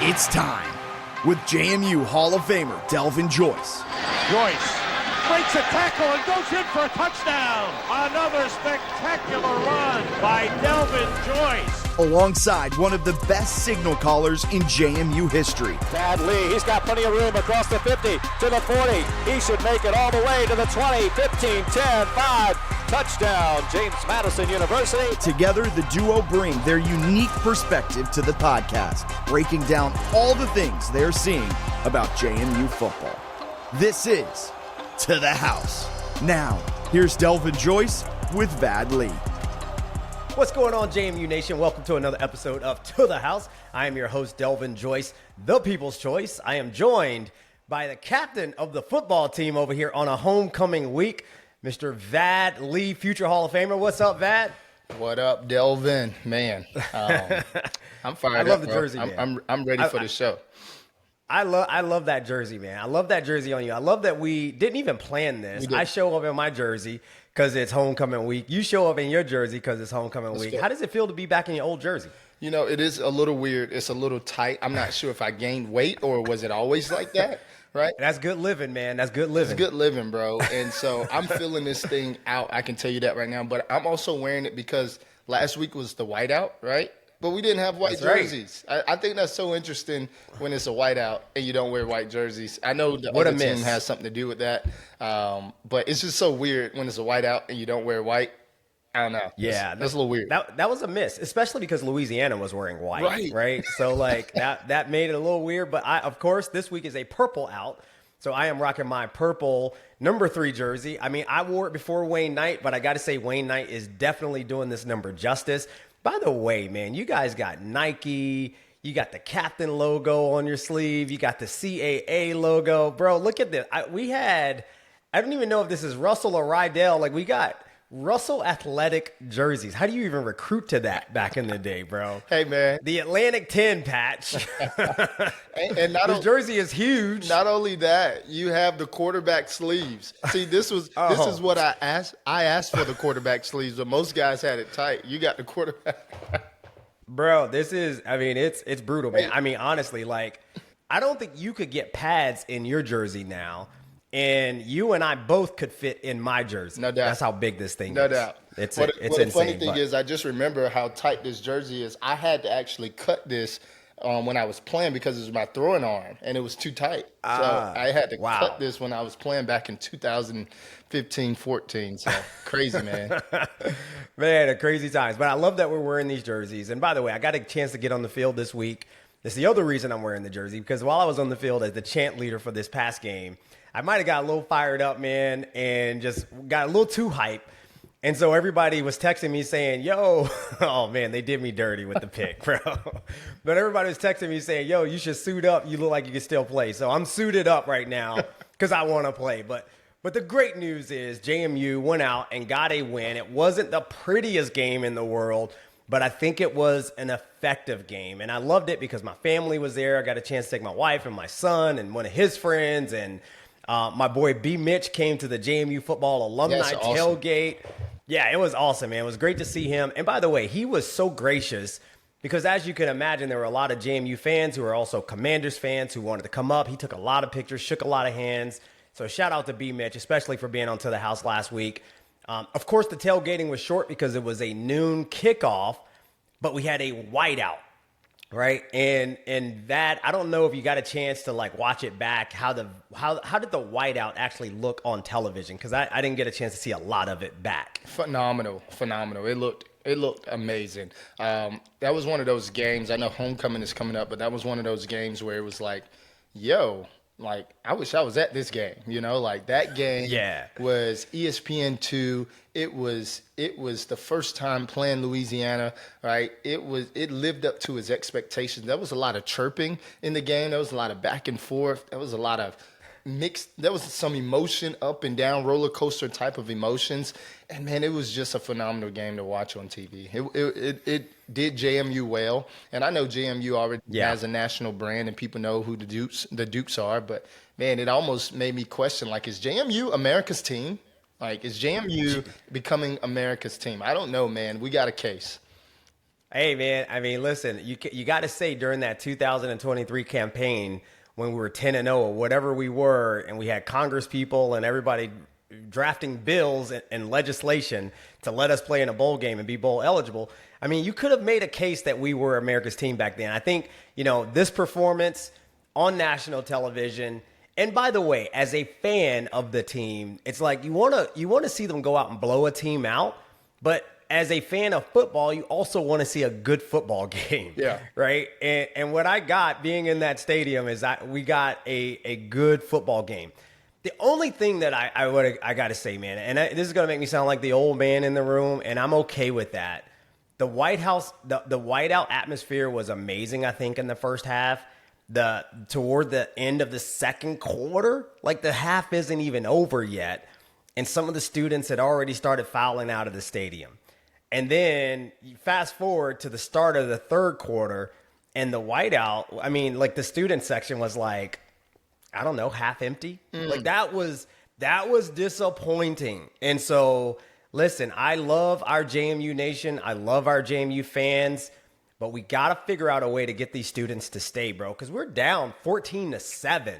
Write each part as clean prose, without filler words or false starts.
It's time with JMU Hall of Famer Delvin Joyce. Joyce breaks a tackle and goes in for a touchdown. Another spectacular run by Delvin Joyce. Alongside one of the best signal callers in JMU history. Bad Lee, he's got plenty of room across the 50 to the 40. He should make it all the way to the 20, 15, 10, 5. Touchdown, James Madison University. Together, the duo bring their unique perspective to the podcast, breaking down all the things they're seeing about JMU football. This is To the House. Now, here's Delvin Joyce with Vad Lee. What's going on, JMU Nation? Welcome to another episode of To the House. I am your host, Delvin Joyce, the People's Choice. I am joined by the captain of the football team over here on a homecoming week, Mr. Vad Lee, future Hall of Famer. What's up, Vad? What up, Delvin? Man, I'm fired up. I love the jersey, bro. man. I'm ready for the show. I love that jersey, man. I love that jersey on you. I love that we didn't even plan this. I show up in my jersey because it's homecoming week. You show up in your jersey because it's homecoming week. How does it feel to be back in your old jersey? You know, it is a little weird. It's a little tight. I'm not sure if I gained weight or was it always like that, right? That's good living, man. That's good living. It's good living, bro. And so I'm filling this thing out. I can tell you that right now. But I'm also wearing it because last week was the whiteout, right? But we didn't have white jerseys. Right. I think that's so interesting when it's a whiteout and you don't wear white jerseys. I know the other team has something to do with that. But it's just so weird when it's a whiteout and you don't wear white. I don't know. Yeah. That's a little weird. That was a miss, especially because Louisiana was wearing white, right? So, like, that made it a little weird. But, of course, this week is a purple out. So I am rocking my purple number 3 jersey. I mean, I wore it before Wayne Knight, but I got to say Wayne Knight is definitely doing this number justice. By the way, man, you guys got Nike. You got the captain logo on your sleeve. You got the CAA logo. Bro, look at this. I don't even know if this is Russell or Rydell. Like, we got Russell Athletic jerseys. How do you even recruit to that back in the day, bro? Hey, man. The Atlantic 10 patch. and the jersey is huge. Not only that, you have the quarterback sleeves. See, this is what I asked. I asked for the quarterback sleeves, but most guys had it tight. You got the quarterback. Bro, it's brutal, man. I mean, honestly, like, I don't think you could get pads in your jersey now. And you and I both could fit in my jersey. No doubt. That's how big this thing is. No doubt. It's insane. The funny thing is, I just remember how tight this jersey is. I had to actually cut this when I was playing because it was my throwing arm, and it was too tight. So I had to cut this when I was playing back in 2015, 14. So crazy, man. Man, the crazy times. But I love that we're wearing these jerseys. And by the way, I got a chance to get on the field this week. That's the other reason I'm wearing the jersey, because while I was on the field as the chant leader for this past game, I might have got a little fired up, man, and just got a little too hype. And so everybody was texting me saying, yo, oh, man, they did me dirty with the pick, bro. But everybody was texting me saying, yo, you should suit up. You look like you can still play. So I'm suited up right now because I want to play. But the great news is JMU went out and got a win. It wasn't the prettiest game in the world, but I think it was an effective game. And I loved it because my family was there. I got a chance to take my wife and my son and one of his friends, and my boy B. Mitch came to the JMU football alumni tailgate. Yeah, it was awesome, man. It was great to see him. And by the way, he was so gracious because, as you can imagine, there were a lot of JMU fans who are also Commanders fans who wanted to come up. He took a lot of pictures, shook a lot of hands. So shout out to B. Mitch, especially for being on To the House last week. Of course, the tailgating was short because it was a noon kickoff, but we had a whiteout. Right. And that, I don't know if you got a chance to like watch it back, how did the whiteout actually look on television? Because I didn't get a chance to see a lot of it back. Phenomenal. It looked amazing. That was one of those games. I know homecoming is coming up, but that was one of those games where it was like, yo, like, I wish I was at this game, you know, like that game was ESPN2. It was the first time playing Louisiana, right? It lived up to its expectations. There was a lot of chirping in the game. There was a lot of back and forth. There was a lot of there was some emotion, up and down, roller coaster type of emotions. And man, it was just a phenomenal game to watch on TV. It did JMU well. And I know JMU already has a national brand and people know who the Dukes are. But man, it almost made me question, like, is JMU America's team? Like, is JMU becoming America's team? I don't know, man. We got a case. Hey, man, I mean, listen, you got to say during that 2023 campaign when we were 10-0 or whatever we were, and we had Congress people and everybody drafting bills and legislation to let us play in a bowl game and be bowl eligible. I mean, you could have made a case that we were America's team back then. I think, this performance on national television, and by the way, as a fan of the team, it's like you want to see them go out and blow a team out, but as a fan of football, you also want to see a good football game. Yeah. Right. And what I got being in that stadium is we got a good football game. The only thing that I got to say, man, and this is going to make me sound like the old man in the room, and I'm okay with that. The White House, the whiteout atmosphere was amazing, I think, in the first half. Toward the end of the second quarter, like the half isn't even over yet, and some of the students had already started filing out of the stadium. And then you fast forward to the start of the third quarter, and the whiteout, I mean, like the student section was like, I don't know, half empty. Like that was disappointing. And so, listen, I love our JMU nation. I love our JMU fans, but we got to figure out a way to get these students to stay, bro, because we're down 14-7,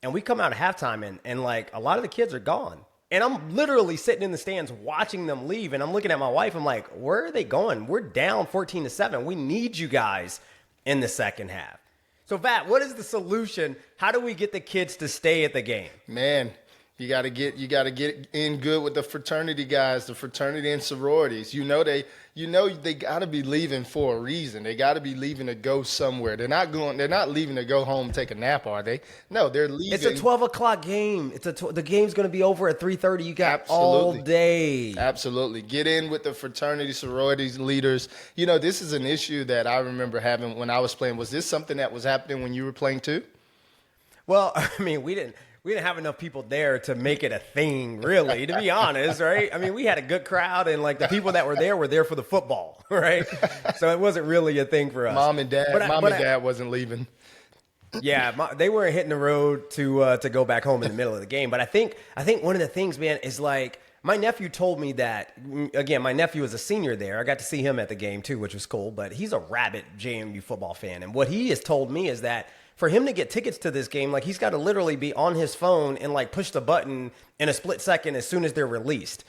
and we come out at halftime, and like a lot of the kids are gone. And I'm literally sitting in the stands watching them leave, and I'm looking at my wife. I'm like, where are they going? We're down 14-7. We need you guys in the second half. So, Vat, what is the solution? How do we get the kids to stay at the game? Man, you got to get in good with the fraternity guys, the fraternity and sororities. They got to be leaving for a reason. They got to be leaving to go somewhere. They're not leaving to go home and take a nap, are they? No, they're leaving. It's a 12 o'clock game. The game's going to be over at 3:30. You got all day. Absolutely. Get in with the fraternity, sororities, leaders. This is an issue that I remember having when I was playing. Was this something that was happening when you were playing too? Well, I mean, we didn't have enough people there to make it a thing, really, to be honest, right? I mean, we had a good crowd, and like the people that were there for the football, right? So it wasn't really a thing for us. Mom and dad wasn't leaving. Yeah, they weren't hitting the road to go back home in the middle of the game. But I think one of the things, man, is like my nephew told me that, again, my nephew is a senior there. I got to see him at the game too, which was cool, but he's a rabid JMU football fan. And what he has told me is that for him to get tickets to this game, like he's got to literally be on his phone and like push the button in a split second as soon as they're released,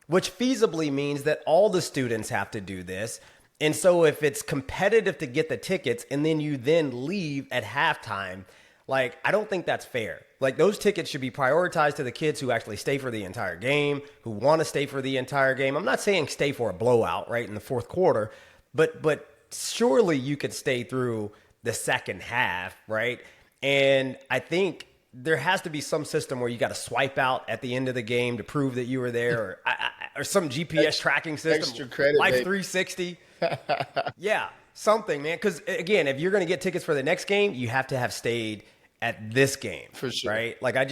which feasibly means that all the students have to do this. And so if it's competitive to get the tickets and then you then leave at halftime, like I don't think that's fair. Like those tickets should be prioritized to the kids who actually stay for the entire game, who want to stay for the entire game. I'm not saying stay for a blowout right in the fourth quarter, but surely you could stay through the second half, right? And I think there has to be some system where you got to swipe out at the end of the game to prove that you were there, or some GPS tracking system. Extra credit, Life babe. 360. Yeah, something, man. Because again, if you're going to get tickets for the next game, you have to have stayed at this game, for sure. Right? Like I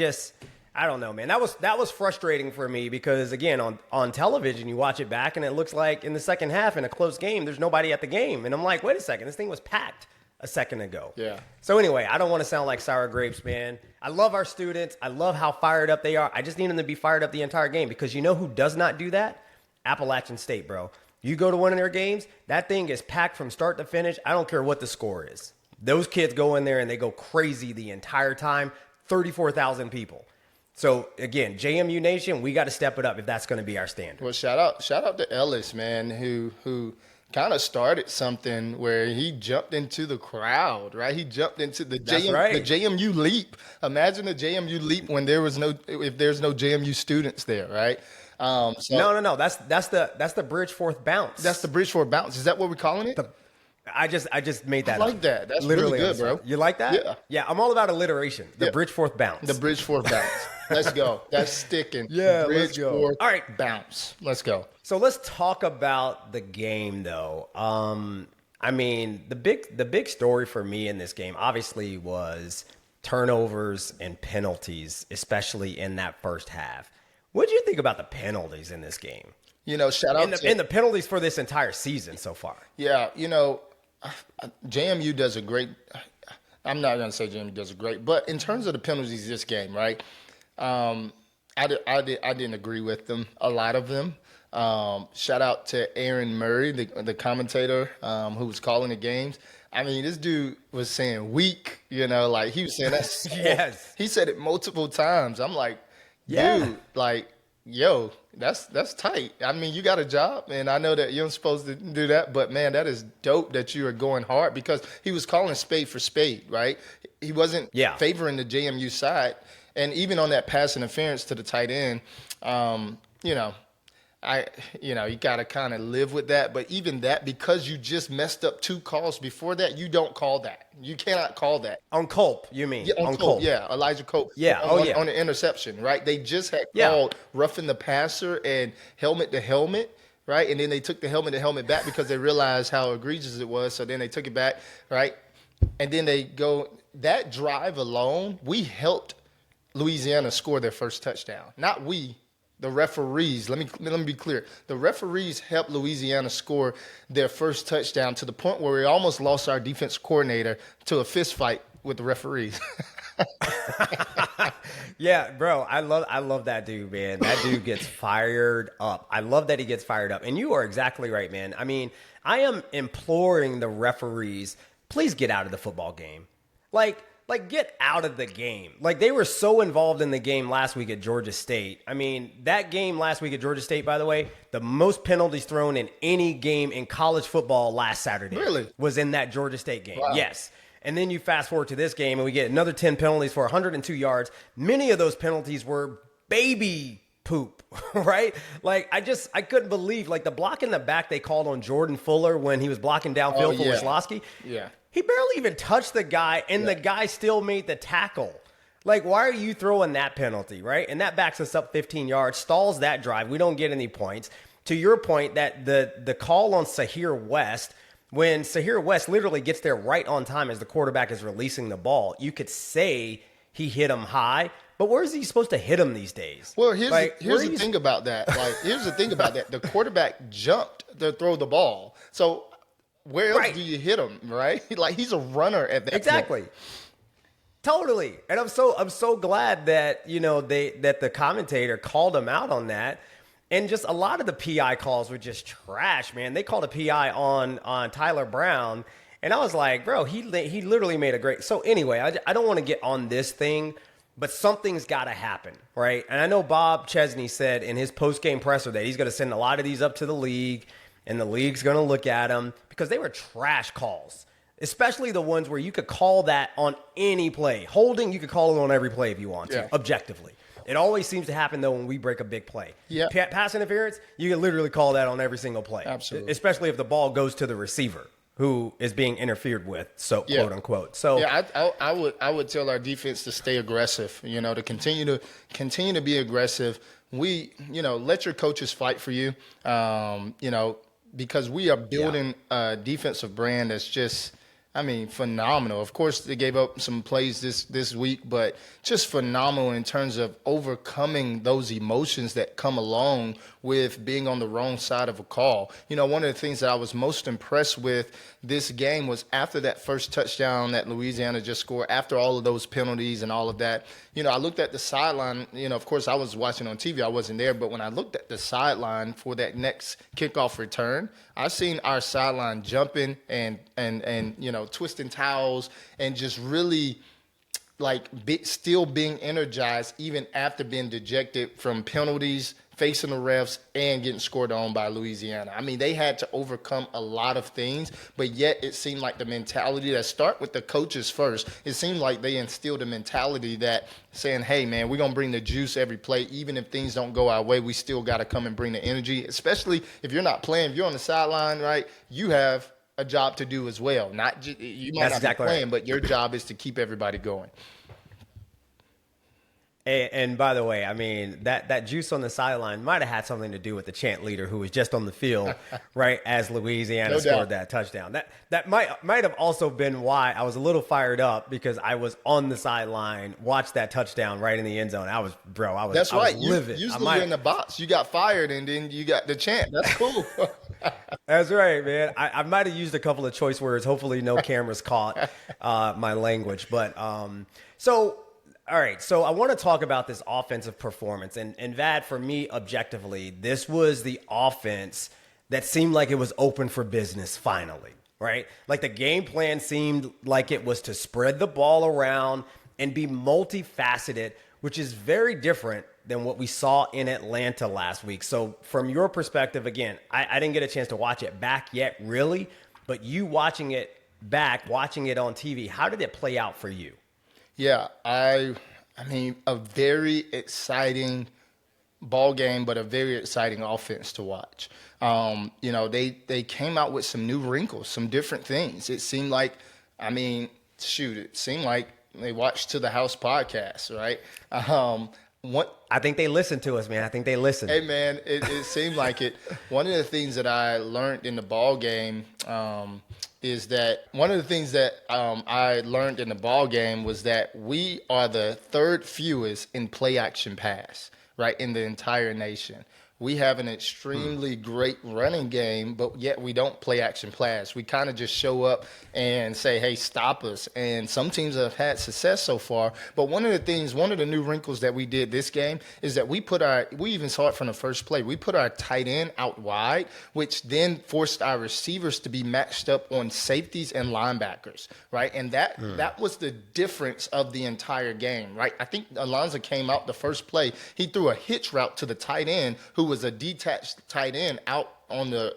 don't know, man. That was frustrating for me because again, on television, you watch it back and it looks like in the second half in a close game, there's nobody at the game, and I'm like, wait a second, this thing was packed a second ago. Yeah. So anyway, I don't want to sound like sour grapes, man. I love our students. I love how fired up they are. I just need them to be fired up the entire game because you know who does not do that? Appalachian State, bro. You go to one of their games, that thing is packed from start to finish. I don't care what the score is. Those kids go in there and they go crazy the entire time. 34,000 people. So again, JMU Nation, we got to step it up if that's going to be our standard. Well, shout out to Ellis, man, who kind of started something where he jumped into the crowd, right? He jumped into the JMU leap. Imagine the JMU leap when if there's no JMU students there, right? No. That's the Bridgeforth bounce. That's the Bridgeforth bounce. Is that what we're calling it? I just made that I like up. that. That's literally really good, bro. You like that? Yeah. Yeah, I'm all about alliteration. The Bridgeforth bounce. The Bridgeforth bounce. Let's go. That's sticking. Yeah, let's go. Bridgeforth all right, bounce. Let's go. So let's talk about the game, though. I mean, the big story for me in this game obviously was turnovers and penalties, especially in that first half. What did you think about the penalties in this game? Shout out to the penalties for this entire season so far. Yeah, JMU does a great. I'm not going to say JMU does a great, but in terms of the penalties this game, right? I didn't agree with them, a lot of them. Shout out to Aaron Murray, the commentator who was calling the games. I mean, this dude was saying weak, like he was saying that's Yes. He said it multiple times. I'm like, Yeah. dude, like, yo, that's tight. I mean, you got a job, and I know that you're supposed to do that, but man, that is dope that you are going hard, because he was calling spade for spade, right? He wasn't favoring the JMU side, and even on that pass interference to the tight end, you got to kind of live with that. But even that, because you just messed up 2 calls before that, you don't call that. You cannot call that. On Culp, you mean? Yeah, on Culp. Yeah, Elijah Culp. Yeah, on the interception, right? They just had called roughing the passer and helmet to helmet, right? And then they took the helmet to helmet back because they realized how egregious it was. So then they took it back, right? And then they go, that drive alone, we helped Louisiana score their first touchdown. Not we. The referees, let me be clear. The referees helped Louisiana score their first touchdown, to the point where we almost lost our defense coordinator to a fist fight with the referees. Yeah, bro, I love that dude, man. That dude gets fired up. I love that he gets fired up. And you are exactly right, man. I mean, I am imploring the referees, please get out of the football game. Like get out of the game. Like, they were so involved in the game last week at Georgia State. I mean, that game last week at Georgia State, by the way, the most penalties thrown in any game in college football last Saturday was in that Georgia State game. Wow. Yes. And then you fast forward to this game, and we get another 10 penalties for 102 yards. Many of those penalties were baby poop, right? Like, I couldn't believe, like, the block in the back they called on Jordan Fuller when he was blocking downfield for Wisłowski. Yeah. He barely even touched the guy, and the guy still made the tackle. Like, why are you throwing that penalty, right? And that backs us up 15 yards, stalls that drive. We don't get any points. To your point, that the call on Sahir West, when Sahir West literally gets there right on time as the quarterback is releasing the ball, you could say he hit him high, but where is he supposed to him these days? Well, here's the thing about that. Here's the thing about that. The quarterback jumped to throw the ball. So where else do you hit him, right? Like, he's a runner at that point. Totally. And I'm so glad that, that the commentator called him out on that. And just a lot of the PI calls were just trash, man. They called a PI on Tyler Brown, and I was like, bro, he literally made a great. So anyway, I don't want to get on this thing, but something's got to happen, right? And I know Bob Chesney said in his post-game presser that he's going to send a lot of these up to the league, and the league's going to look at them, because they were trash calls, especially the ones where you could call that on any play. Holding, you could call it on every play if you want to, objectively. It always seems to happen, though, when we break a big play. Yeah. Pass interference, you can literally call that on every single play. Absolutely. Especially if the ball goes to the receiver who is being interfered with, so quote unquote. So I would tell our defense to stay aggressive, to continue to be aggressive. We, let your coaches fight for you, because we are building a defensive brand that's just, phenomenal. Of course, they gave up some plays this week, but just phenomenal in terms of overcoming those emotions that come along with being on the wrong side of a call. One of the things that I was most impressed with this game was after that first touchdown that Louisiana just scored, after all of those penalties and all of that, I looked at the sideline. Of course, I was watching on TV. I wasn't there. But when I looked at the sideline for that next kickoff return, I seen our sideline jumping and twisting towels and just really still being energized even after being dejected from penalties, facing the refs, and getting scored on by Louisiana. They had to overcome a lot of things, but yet it seemed like the mentality that start with the coaches first. It seemed like they instilled a mentality that saying, hey, man, we're going to bring the juice every play. Even if things don't go our way, we still got to come and bring the energy, especially if you're not playing. If you're on the sideline, right, you have a job to do as well. You might not be playing, but your job is to keep everybody going. And by the way, that juice on the sideline might have had something to do with the chant leader who was just on the field, right, as Louisiana scored that touchdown. That might have also been why I was a little fired up, because I was on the sideline, watched that touchdown right in the end zone. That's right. Livid. Usually you're in the box. You got fired, and then you got the chant. That's cool. That's right, man. I might have used a couple of choice words. Hopefully no cameras caught my language. But so All right, so I want to talk about this offensive performance. And Vad, for me, objectively, this was the offense that seemed like it was open for business finally, right? Like the game plan seemed like it was to spread the ball around and be multifaceted, which is very different than what we saw in Atlanta last week. So from your perspective, again, I didn't get a chance to watch it back yet, really, but you watching it back, watching it on TV, how did it play out for you? Yeah, I mean, a very exciting ball game, but a very exciting offense to watch. They came out with some new wrinkles, some different things. It seemed like, it seemed like they watched To the House podcast, right? I think they listened to us, man. I think they listened. Hey, man, it seemed like it. One of the things that I learned in the ball game was that we are the third fewest in play action pass, right, in the entire nation. We have an extremely great running game, but yet we don't play action pass. We kind of just show up and say, hey, stop us. And some teams have had success so far. But one of the new wrinkles that we did this game is that we even saw it from the first play. We put our tight end out wide, which then forced our receivers to be matched up on safeties and linebackers, right? And that was the difference of the entire game, right? I think Alonzo came out the first play. He threw a hitch route to the tight end, who was a detached tight end out on the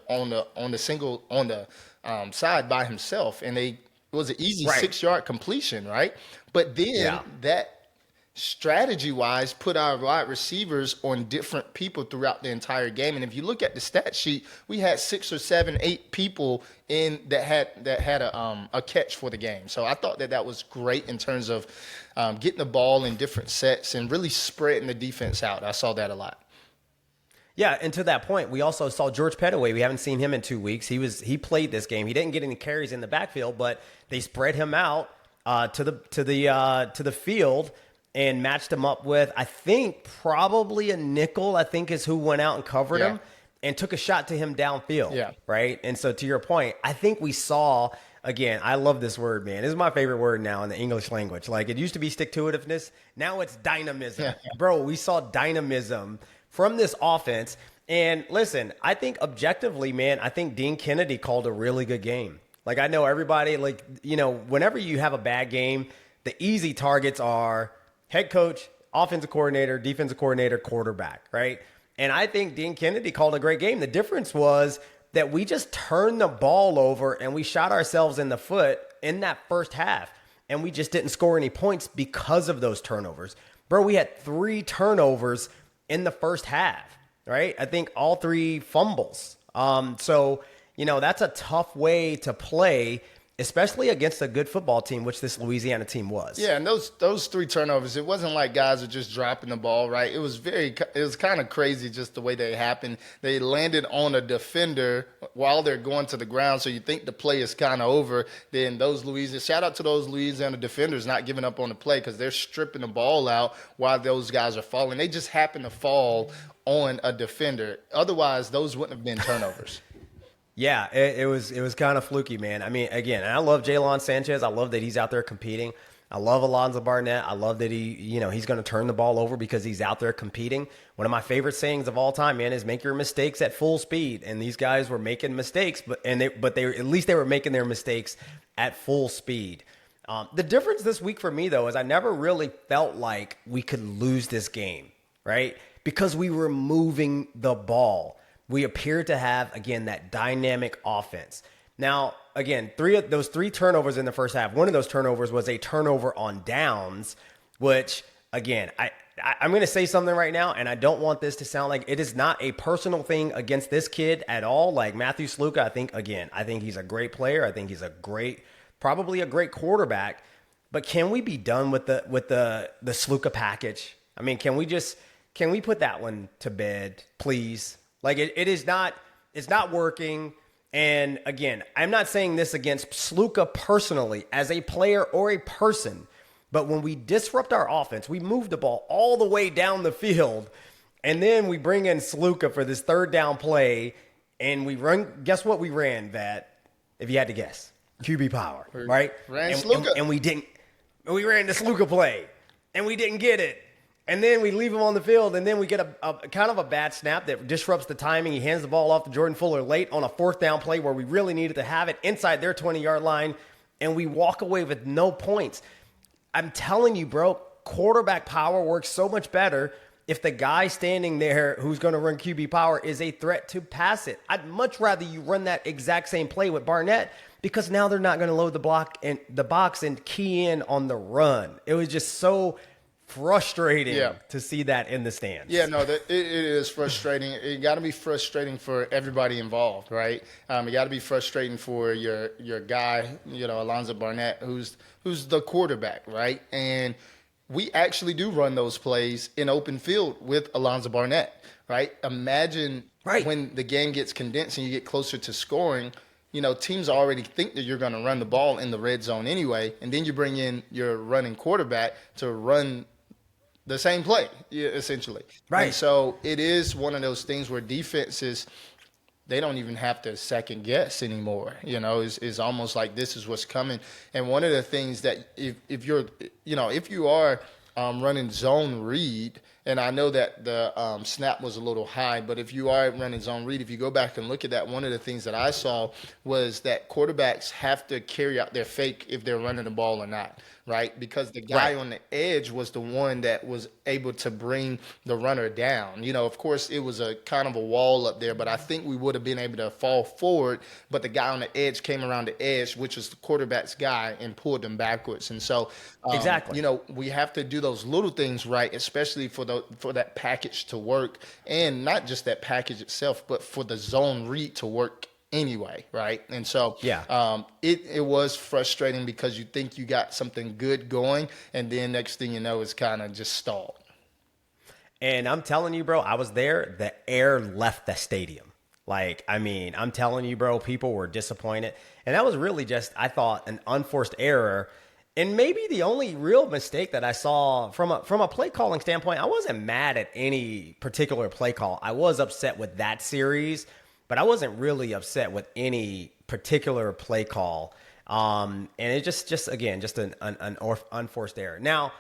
side by himself, and it was an easy 6-yard completion, right? But then that strategy-wise put our wide receivers on different people throughout the entire game. And if you look at the stat sheet, we had 6 or 7, 8 people in that had a catch for the game. So I thought that was great in terms of getting the ball in different sets and really spreading the defense out. I saw that a lot. Yeah, and to that point, we also saw George Pettaway. We haven't seen him in 2 weeks. He played this game. He didn't get any carries in the backfield, but they spread him out to the field and matched him up with, I think, probably a nickel, I think, is who went out and covered him and took a shot to him downfield. Yeah. Right? And so to your point, I think we saw, again, I love this word, man. This is my favorite word now in the English language. Like, it used to be stick-to-itiveness. Now it's dynamism. Yeah. Bro, we saw dynamism from this offense. And listen, I think objectively, man, I think Dean Kennedy called a really good game. Like, I know everybody, whenever you have a bad game, the easy targets are head coach, offensive coordinator, defensive coordinator, quarterback, right? And I think Dean Kennedy called a great game. The difference was that we just turned the ball over and we shot ourselves in the foot in that first half. And we just didn't score any points because of those turnovers. Bro, we had 3 turnovers in the first half, right? I think all 3 fumbles. So, that's a tough way to play, especially against a good football team, which this Louisiana team was. Yeah, and those 3 turnovers, it wasn't like guys were just dropping the ball, right? It was kind of crazy just the way they happened. They landed on a defender while they're going to the ground, so you think the play is kind of over. Then shout out to those Louisiana defenders not giving up on the play because they're stripping the ball out while those guys are falling. They just happen to fall on a defender. Otherwise, those wouldn't have been turnovers. Yeah, it was kind of fluky, man. I mean, again, I love Jalen Sanchez. I love that he's out there competing. I love Alonzo Barnett. I love that he's going to turn the ball over because he's out there competing. One of my favorite sayings of all time, man, is make your mistakes at full speed. And these guys were making mistakes, but at least they were making their mistakes at full speed. The difference this week for me, though, is I never really felt like we could lose this game, right? Because we were moving the ball. We appeared to have, again, that dynamic offense. Now, again, 3 turnovers in the first half. One of those turnovers was a turnover on downs, which, again, I'm going to say something right now, and I don't want this to sound like it is not a personal thing against this kid at all. Like Matthew Sluka, I think he's a great player. I think he's probably a great quarterback. But can we be done with the Sluka package? I mean, can we put that one to bed, please? Like it's not working. And again, I'm not saying this against Sluka personally as a player or a person, but when we disrupt our offense, we move the ball all the way down the field, and then we bring in Sluka for this 3rd down play, and we run. Guess what we ran, Vat? If you had to guess, QB power, right? Ran Sluka. And we didn't. We ran the Sluka play. and we didn't get it. And then we leave him on the field, and then we get a kind of a bad snap that disrupts the timing. He hands the ball off to Jordan Fuller late on a 4th down play where we really needed to have it inside their 20-yard line, and we walk away with no points. I'm telling you, bro, quarterback power works so much better if the guy standing there who's going to run QB power is a threat to pass it. I'd much rather you run that exact same play with Barnett, because now they're not going to load the box and key in on the run. It was just so frustrating to see that in the stands. Yeah, no, it is frustrating. It got to be frustrating for everybody involved, right? It got to be frustrating for your guy, Alonzo Barnett, who's the quarterback, right? And we actually do run those plays in open field with Alonzo Barnett, right? Imagine when the game gets condensed and you get closer to scoring, teams already think that you're going to run the ball in the red zone anyway, and then you bring in your running quarterback to run the same play, essentially. Right. And so it is one of those things where defenses, they don't even have to second guess anymore. It's almost like this is what's coming. And one of the things that if you are running zone read, and I know that the snap was a little high, but if you are running zone read, if you go back and look at that, one of the things that I saw was that quarterbacks have to carry out their fake if they're running the ball or not, right? Because the guy on the edge was the one that was able to bring the runner down. Of course, it was a kind of a wall up there, but I think we would have been able to fall forward, but the guy on the edge came around the edge, which was the quarterback's guy, and pulled them backwards. And so, exactly, we have to do those little things right, especially for that package to work, and not just that package itself, but for the zone read to work anyway, right? And so it was frustrating because you think you got something good going, and then next thing you know, it's kind of just stalled. And I'm telling you, bro, I was there. The air left the stadium. I'm telling you, bro, people were disappointed. And that was really just, I thought, an unforced error. And maybe the only real mistake that I saw from a play calling standpoint, I wasn't mad at any particular play call. I was upset with that series, but I wasn't really upset with any particular play call. And it just an unforced error. Now,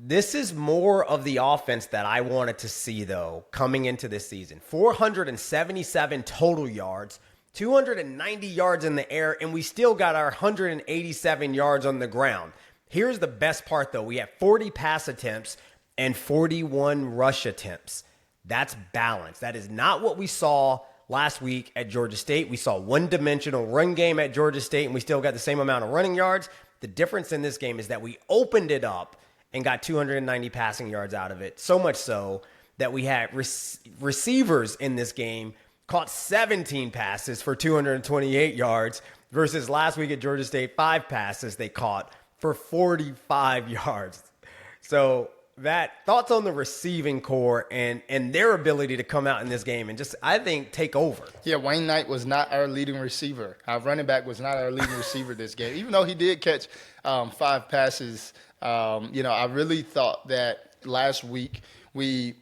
this is more of the offense that I wanted to see, though, coming into this season. 477 total yards, 290 yards in the air, and we still got our 187 yards on the ground. Here's the best part, though. We have 40 pass attempts and 41 rush attempts. That's balance. That is not what we saw last week at Georgia State. We saw one-dimensional run game at Georgia State, and we still got the same amount of running yards. The difference in this game is that we opened it up and got 290 passing yards out of it, so much so that we had receivers in this game caught 17 passes for 228 yards versus last week at Georgia State, 5 passes they caught for 45 yards. So that thoughts on the receiving core and their ability to come out in this game and just, I think, take over. Yeah, Wayne Knight was not our leading receiver. Our running back was not our leading receiver this game, even though he did catch 5 passes. I really thought that last week we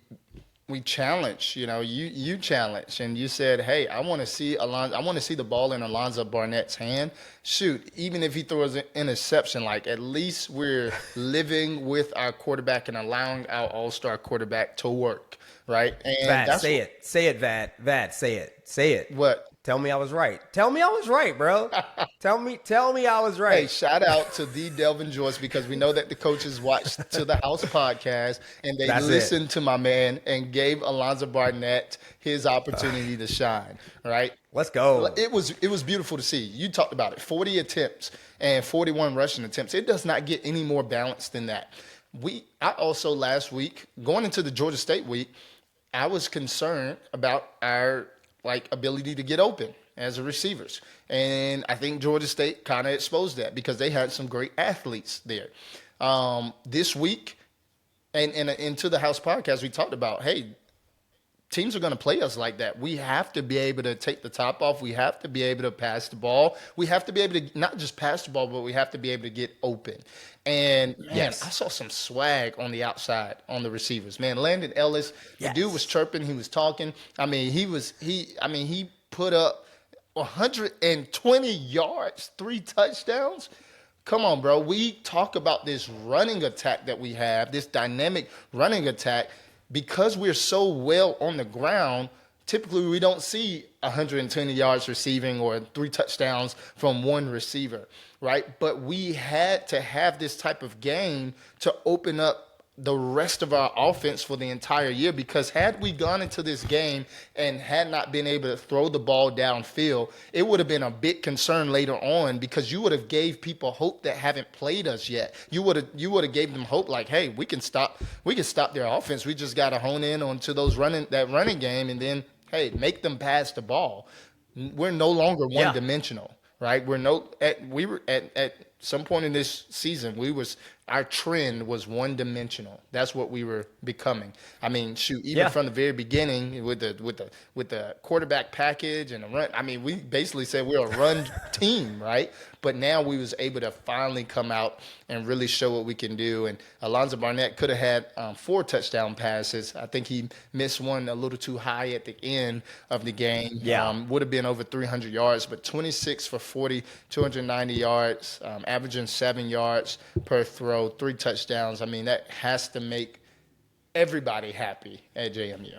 challenged, you challenged and you said, hey, I want to see the ball in Alonzo Barnett's hand. Shoot, even if he throws an interception, at least we're living with our quarterback and allowing our all-star quarterback to work, right? And Vad, say it, Vad, say it. What? Tell me I was right. Tell me I was right, bro. Tell me I was right. Hey, shout out to the Delvin Joyce, because we know that the coaches watched To the House podcast and they listened to my man and gave Alonzo Barnett his opportunity to shine, right? Let's go. It was beautiful to see. You talked about it. 40 attempts and 41 rushing attempts. It does not get any more balanced than that. I also last week, going into the Georgia State week, I was concerned about our ability to get open as a receivers. And I think Georgia State kind of exposed that because they had some great athletes there. This week, and into the House podcast, we talked about, hey, teams are going to play us like that. We have to be able to take the top off. We have to be able to pass the ball. We have to be able to not just pass the ball, but we have to be able to get open. And, man, I saw some swag on the outside on the receivers. Man, Landon Ellis, the dude was chirping. He was talking. He put up 120 yards, 3 touchdowns. Come on, bro. We talk about this running attack that we have, this dynamic running attack, because we're so well on the ground. Typically, we don't see 120 yards receiving or 3 touchdowns from one receiver, right? But we had to have this type of game to open up the rest of our offense for the entire year, because had we gone into this game and had not been able to throw the ball downfield, it would have been a big concern later on, because you would have gave people hope that haven't played us yet. You would have gave them hope like, hey, we can stop their offense. We just got to hone in onto that running game, and then, hey, make them pass the ball. We're no longer one-dimensional, right? We were at some point in this season, our trend was one-dimensional. That's what we were becoming. I mean, even from the very beginning with the quarterback package and the run. I mean, we basically said we're a run team, right? But now we was able to finally come out and really show what we can do. And Alonzo Barnett could have had 4 touchdown passes. I think he missed one a little too high at the end of the game. Would have been over 300 yards, but 26 for 40, 290 yards, averaging 7 yards per throw, 3 touchdowns. I mean, that has to make everybody happy at JMU.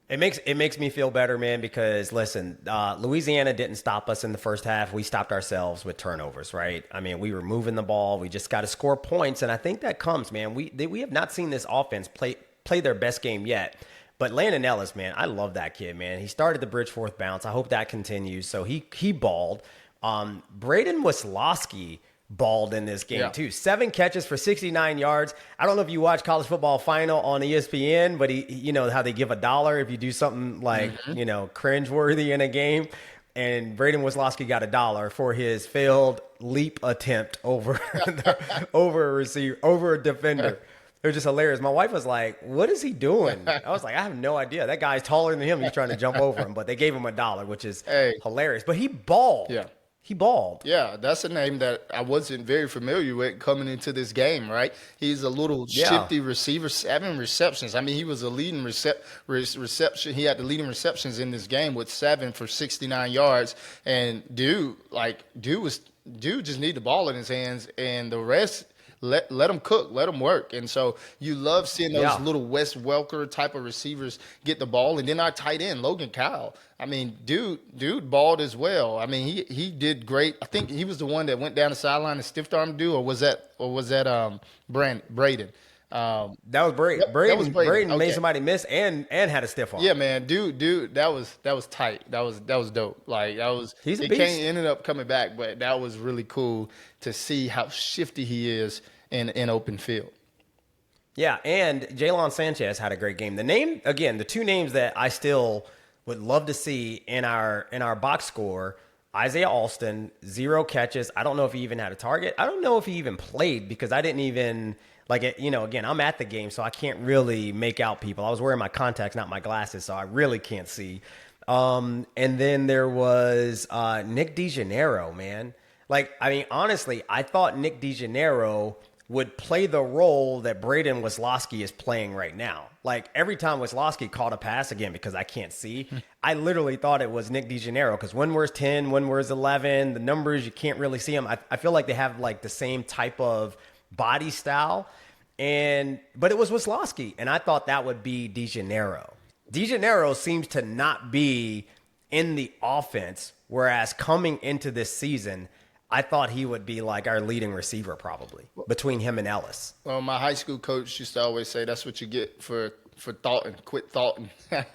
It makes me feel better, man, because, listen, Louisiana didn't stop us in the first half. We stopped ourselves with turnovers, right? I mean, we were moving the ball. We just got to score points, and I think that comes, man. We have not seen this offense play their best game yet. But Landon Ellis, man, I love that kid, man. He started the Bridgeforth bounce. I hope that continues. So he balled. Braden Wisłowski balled in this game too. 7 catches for 69 yards. I don't know if you watch College Football Final on ESPN, but he, you know how they give $1 if you do something like, cringeworthy in a game. And Braden Wisłowski got $1 for his failed leap attempt over over a defender. It was just hilarious. My wife was like, "What is he doing?" I was like, "I have no idea. That guy's taller than him. He's trying to jump over him." But they gave him $1, which is hilarious. But he balled. Yeah. He balled. Yeah, that's a name that I wasn't very familiar with coming into this game, right? He's a little shifty receiver, 7 receptions. I mean, he was a leading reception. He had the leading receptions in this game with 7 for 69 yards. And dude just need the ball in his hands, and the rest, let him cook, let him work. And so you love seeing those little Wes Welker type of receivers get the ball. And then our tight end, Logan Kyle. I mean, dude balled as well. I mean, he did great. I think he was the one that went down the sideline and stiffed arm dude, or was that Braden? That was Braden. Braden made somebody miss and had a stiff arm. Yeah, man, dude, that was tight. That was dope. Like He's a beast. Ended up coming back, but that was really cool to see how shifty he is in open field. Yeah, and Jalen Sanchez had a great game. The 2 names that I still would love to see in our box score: Isaiah Alston, 0 catches. I don't know if he even had a target. I don't know if he even played, because I didn't even again, I'm at the game, so I can't really make out people. I was wearing my contacts, not my glasses, so I really can't see. And then there was Nick DeGennaro, man. Honestly, I thought Nick DeGennaro would play the role that Braden Wisłowski is playing right now. Like, every time Wisłowski caught a pass, again, because I can't see, I literally thought it was Nick DeGennaro, because when where's 10, when where's 11, the numbers, you can't really see them. I feel like they have the same type of body style, but it was Wisłowski, and I thought that would be DeGennaro. DeGennaro seems to not be in the offense, whereas coming into this season, I thought he would be like our leading receiver, probably, between him and Ellis. Well, my high school coach used to always say, that's what you get for thoughting. Quit thoughting. It's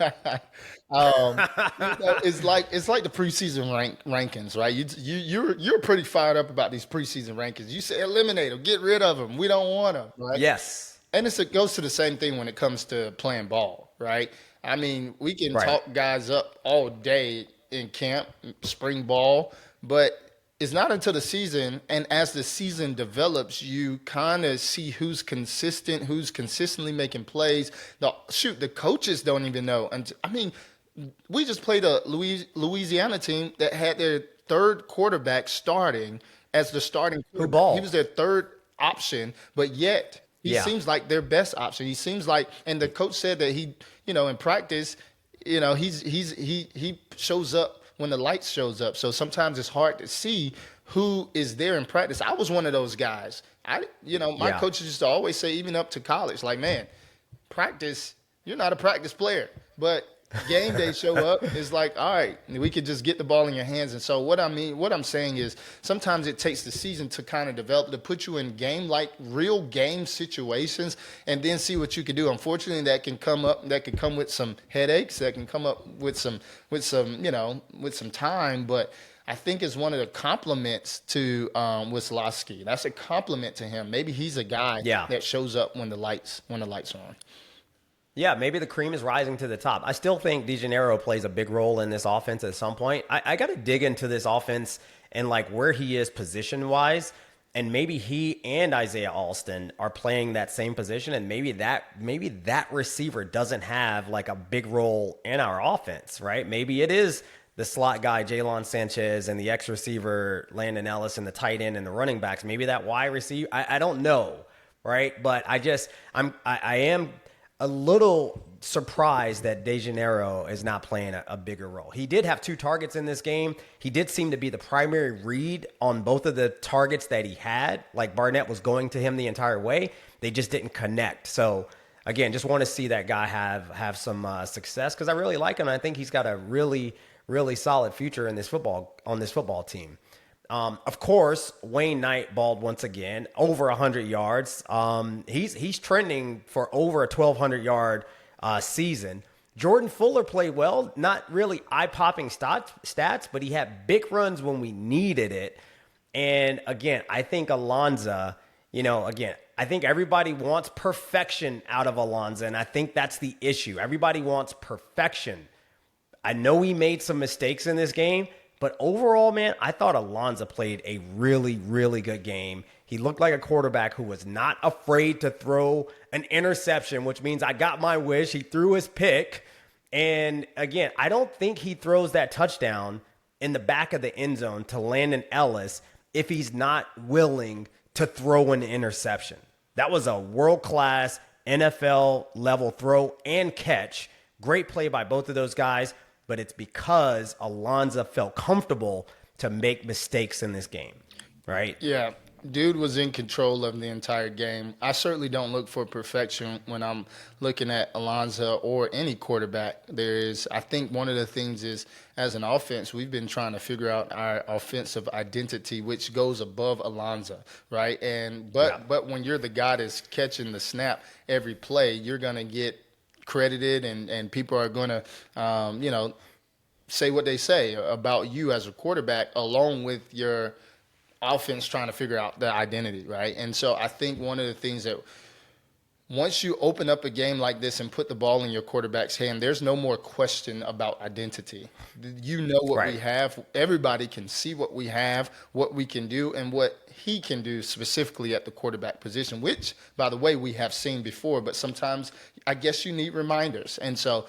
like the preseason rankings, right? You're pretty fired up about these preseason rankings. You say eliminate them, get rid of them. We don't want them, right? Yes. And it goes to the same thing when it comes to playing ball, right? I mean, we can talk guys up all day in camp, spring ball, but it's not until the season, and as the season develops, you kind of see who's consistent, who's consistently making plays. The coaches don't even know. And I mean, we just played a Louisiana team that had their 3rd quarterback starting as the starting quarterback. Who balled? He was their 3rd option, but yet he seems like their best option. He seems like, and the coach said that he, in practice, he shows up when the light shows up. So sometimes it's hard to see who is there in practice. I was one of those guys. My coaches used to always say, even up to college, like, man, practice, you're not a practice player. But game day show up, is like, all right, we could just get the ball in your hands. And so what I'm saying is sometimes it takes the season to kind of develop, to put you in real game situations, and then see what you can do. Unfortunately, that can come with some headaches, that can come up with some time, but I think it's one of the compliments to Wisłowski. That's a compliment to him. Maybe he's a guy that shows up when the lights are on. Yeah, maybe the cream is rising to the top. I still think DeGennaro plays a big role in this offense at some point. I got to dig into this offense and like where he is position-wise, and maybe he and Isaiah Alston are playing that same position, and maybe that receiver doesn't have like a big role in our offense, right? Maybe it is the slot guy, Jalen Sanchez, and the X receiver, Landon Ellis, and the tight end and the running backs. Maybe that Y receiver. I don't know, right? But I am a little surprised that DeGennaro is not playing a bigger role. He did have 2 targets in this game. He did seem to be the primary read on both of the targets that he had. Like Barnett was going to him the entire way. They just didn't connect. So again, just want to see that guy have some success, because I really like him. I think he's got a really, really solid future on this football team. Of course, Wayne Knight balled once again, over 100 yards. He's trending for over a 1,200-yard season. Jordan Fuller played well, not really eye-popping stats, but he had big runs when we needed it. And again, I think Alonza, I think everybody wants perfection out of Alonza, and I think that's the issue. Everybody wants perfection. I know he made some mistakes in this game, but overall, man, I thought Alonza played a really, really good game. He looked like a quarterback who was not afraid to throw an interception, which means I got my wish. He threw his pick. And again, I don't think he throws that touchdown in the back of the end zone to Landon Ellis if he's not willing to throw an interception. That was a world-class NFL level throw and catch. Great play by both of those guys. But it's because Alonza felt comfortable to make mistakes in this game, right? Yeah, dude was in control of the entire game. I certainly don't look for perfection when I'm looking at Alonza or any quarterback. I think one of the things is, as an offense, we've been trying to figure out our offensive identity, which goes above Alonza, right? But when you're the guy that's catching the snap every play, you're going to get credited, and people are going to, say what they say about you as a quarterback, along with your offense trying to figure out the identity, right? And so I think one of the things that once you open up a game like this and put the ball in your quarterback's hand, there's no more question about identity. You know what we have. Everybody can see what we have, what we can do, and what he can do specifically at the quarterback position, which, by the way, we have seen before, but sometimes I guess you need reminders. And so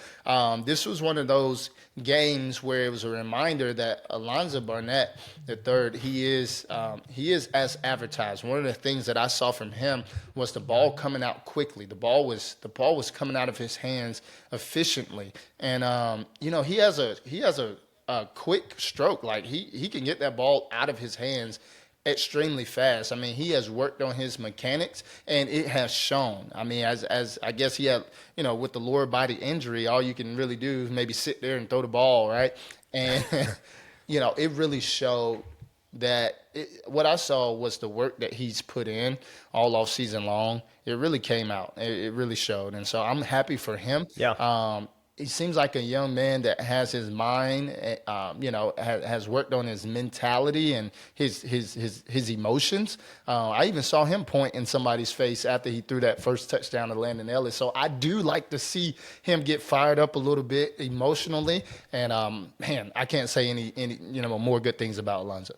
this was one of those games where it was a reminder that Alonza Barnett III, he is as advertised. One of the things that I saw from him was the ball coming out quickly. The ball was coming out of his hands efficiently, and he has a quick stroke. Like he can get that ball out of his hands extremely fast. I mean, he has worked on his mechanics, and it has shown. I mean, as I guess he had, with the lower body injury, all you can really do is maybe sit there and throw the ball, right? And it really showed that what I saw was the work that he's put in all off season long. It really came out. It really showed, and so I'm happy for him. Yeah. He seems like a young man that has his mind, has worked on his mentality and his emotions. I even saw him point in somebody's face after he threw that first touchdown to Landon Ellis. So I do like to see him get fired up a little bit emotionally. And man, I can't say any more good things about Alonza.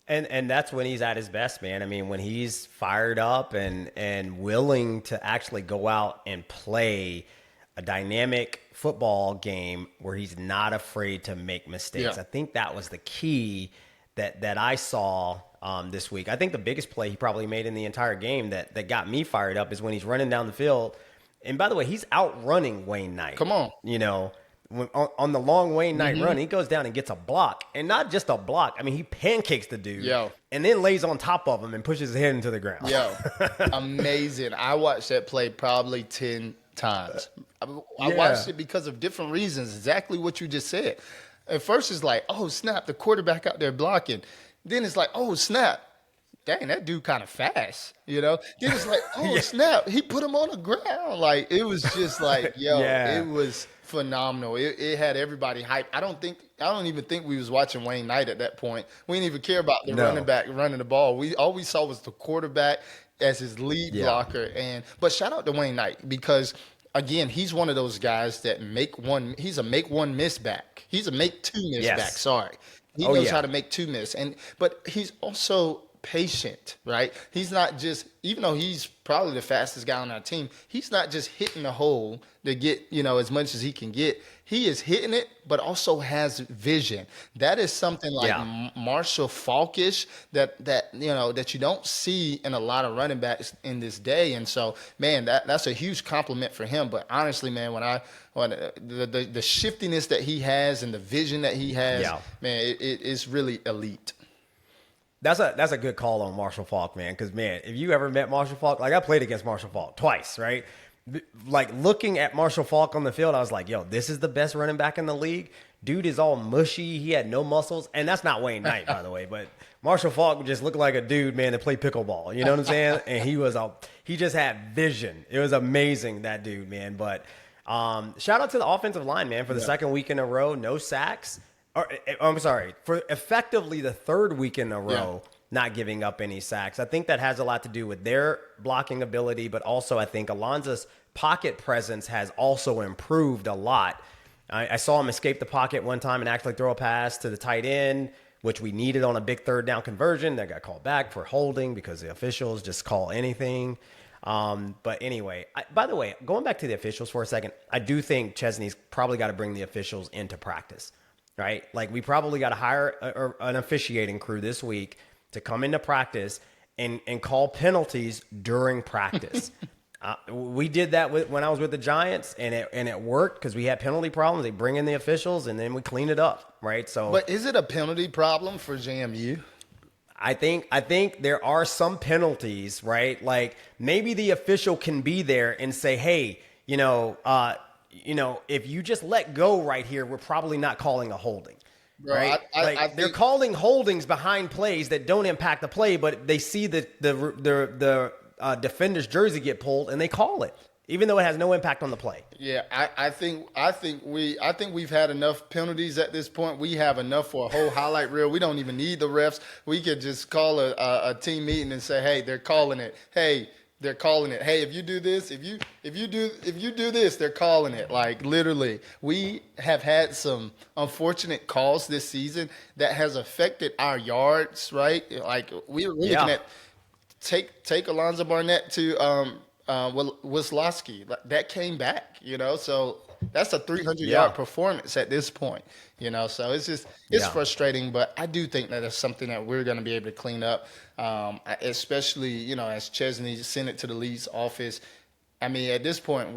And that's when he's at his best, man. I mean, when he's fired up and willing to actually go out and play a dynamic football game where he's not afraid to make mistakes. Yeah. I think that was the key that I saw this week. I think the biggest play he probably made in the entire game that got me fired up is when he's running down the field. And by the way, he's outrunning Wayne Knight. Come on. on the long Wayne Knight Mm-hmm. run, he goes down and gets a block. And not just a block. I mean, he pancakes the dude. Yo. And then lays on top of him and pushes his head into the ground. Yo, amazing. I watched that play probably 10 times. I watched it because of different reasons, exactly what you just said. At first, it's like, oh, snap, the quarterback out there blocking. Then it's like, oh, snap. Dang, that dude kind of fast, you know? Then it's like, oh, snap, he put him on the ground. Like, it was just like, yo, Yeah. it was phenomenal. It had everybody hyped. I don't even think we was watching Wayne Knight at that point. We didn't even care about the running back running the ball. All we saw was the quarterback as his lead blocker. But shout out to Wayne Knight because, again, he's one of those guys that he's a make one miss back. He's a make two miss back, sorry. He knows how to make two miss. But he's also patient, right? He's not just, even though he's probably the fastest guy on our team, he's not just hitting the hole to get, as much as he can get. He is hitting it, but also has vision. That is something like Marshall Falkish that you don't see in a lot of running backs in this day. And so, man, that's a huge compliment for him. But honestly, man, when the shiftiness that he has and the vision that he has, man, it's really elite. That's a good call on Marshall Faulk, man. Because, man, if you ever met Marshall Faulk, like I played against Marshall Faulk twice, right? Like looking at Marshall Faulk on the field, I was like, yo, this is the best running back in the league. Dude is all mushy. He had no muscles. And that's not Wayne Knight, by the way. But Marshall Faulk just looked like a dude, man, that played pickleball. You know what I'm saying? And he just had vision. It was amazing, that dude, man. But shout out to the offensive line, man, for the second week in a row, no sacks. I'm sorry, for effectively the third week in a row, not giving up any sacks. I think that has a lot to do with their blocking ability, but also I think Alonzo's pocket presence has also improved a lot. I saw him escape the pocket one time and actually throw a pass to the tight end, which we needed on a big third down conversion. That got called back for holding because the officials just call anything. But anyway, by the way, going back to the officials for a second, I do think Chesney's probably got to bring the officials into practice. Right? Like we probably got to hire an officiating crew this week to come into practice and call penalties during practice. We did that when I was with the Giants and it worked because we had penalty problems. They bring in the officials and then we clean it up. Right. So, but is it a penalty problem for JMU? I think there are some penalties, right? Like maybe the official can be there and say, hey, if you just let go right here, we're probably not calling a holding, right? I think they're calling holdings behind plays that don't impact the play, but they see the defender's jersey get pulled and they call it, even though it has no impact on the play. Yeah, I think we've had enough penalties at this point. We have enough for a whole highlight reel. We don't even need the refs. We could just call a team meeting and say, hey, they're calling it. Hey. They're calling it. Hey, if you do this, if you do this, they're calling it. Like literally, we have had some unfortunate calls this season that has affected our yards. Right, like we're looking at take Alonzo Barnett to Wisłowski. That came back, so that's a 300-yard performance at this point, So it's frustrating, but I do think that it's something that we're going to be able to clean up, especially as Chesney sent it to the league's office. I mean, at this point,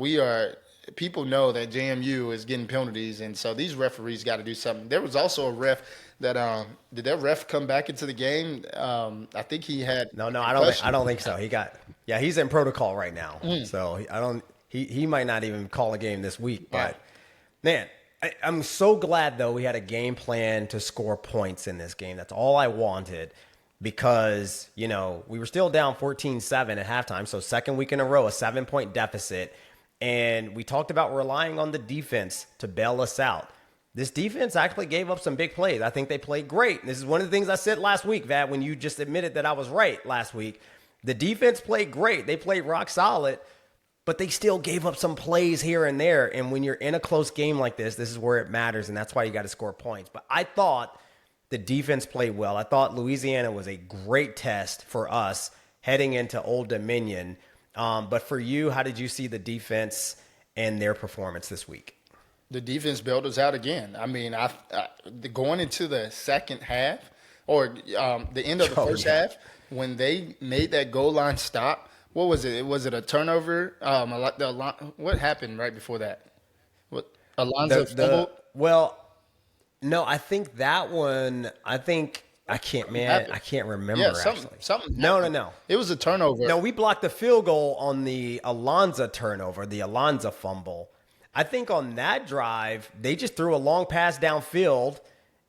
people know that JMU is getting penalties, and so these referees got to do something. There was also a ref that did that ref come back into the game? I think he had no. I don't think so. He's in protocol right now, so He might not even call a game this week, but man, I'm so glad though we had a game plan to score points in this game. That's all I wanted because, we were still down 14-7 at halftime. So second week in a row, a 7-point deficit. And we talked about relying on the defense to bail us out. This defense actually gave up some big plays. I think they played great. This is one of the things I said last week, Vat, when you just admitted that I was right last week. The defense played great. They played rock solid. But they still gave up some plays here and there. And when you're in a close game like this is where it matters. And that's why you got to score points. But I thought the defense played well. I thought Louisiana was a great test for us heading into Old Dominion. But for you, how did you see the defense and their performance this week? The defense bailed us out again. I mean, going into the second half or the end of the first half, when they made that goal line stop, what was it? Was it a turnover? What happened right before that? Alonzo fumbled? Well, no, I think that one. I can't remember actually. Something. No. It was a turnover. No, we blocked the field goal on the Alonzo turnover, the Alonzo fumble. I think on that drive, they just threw a long pass downfield,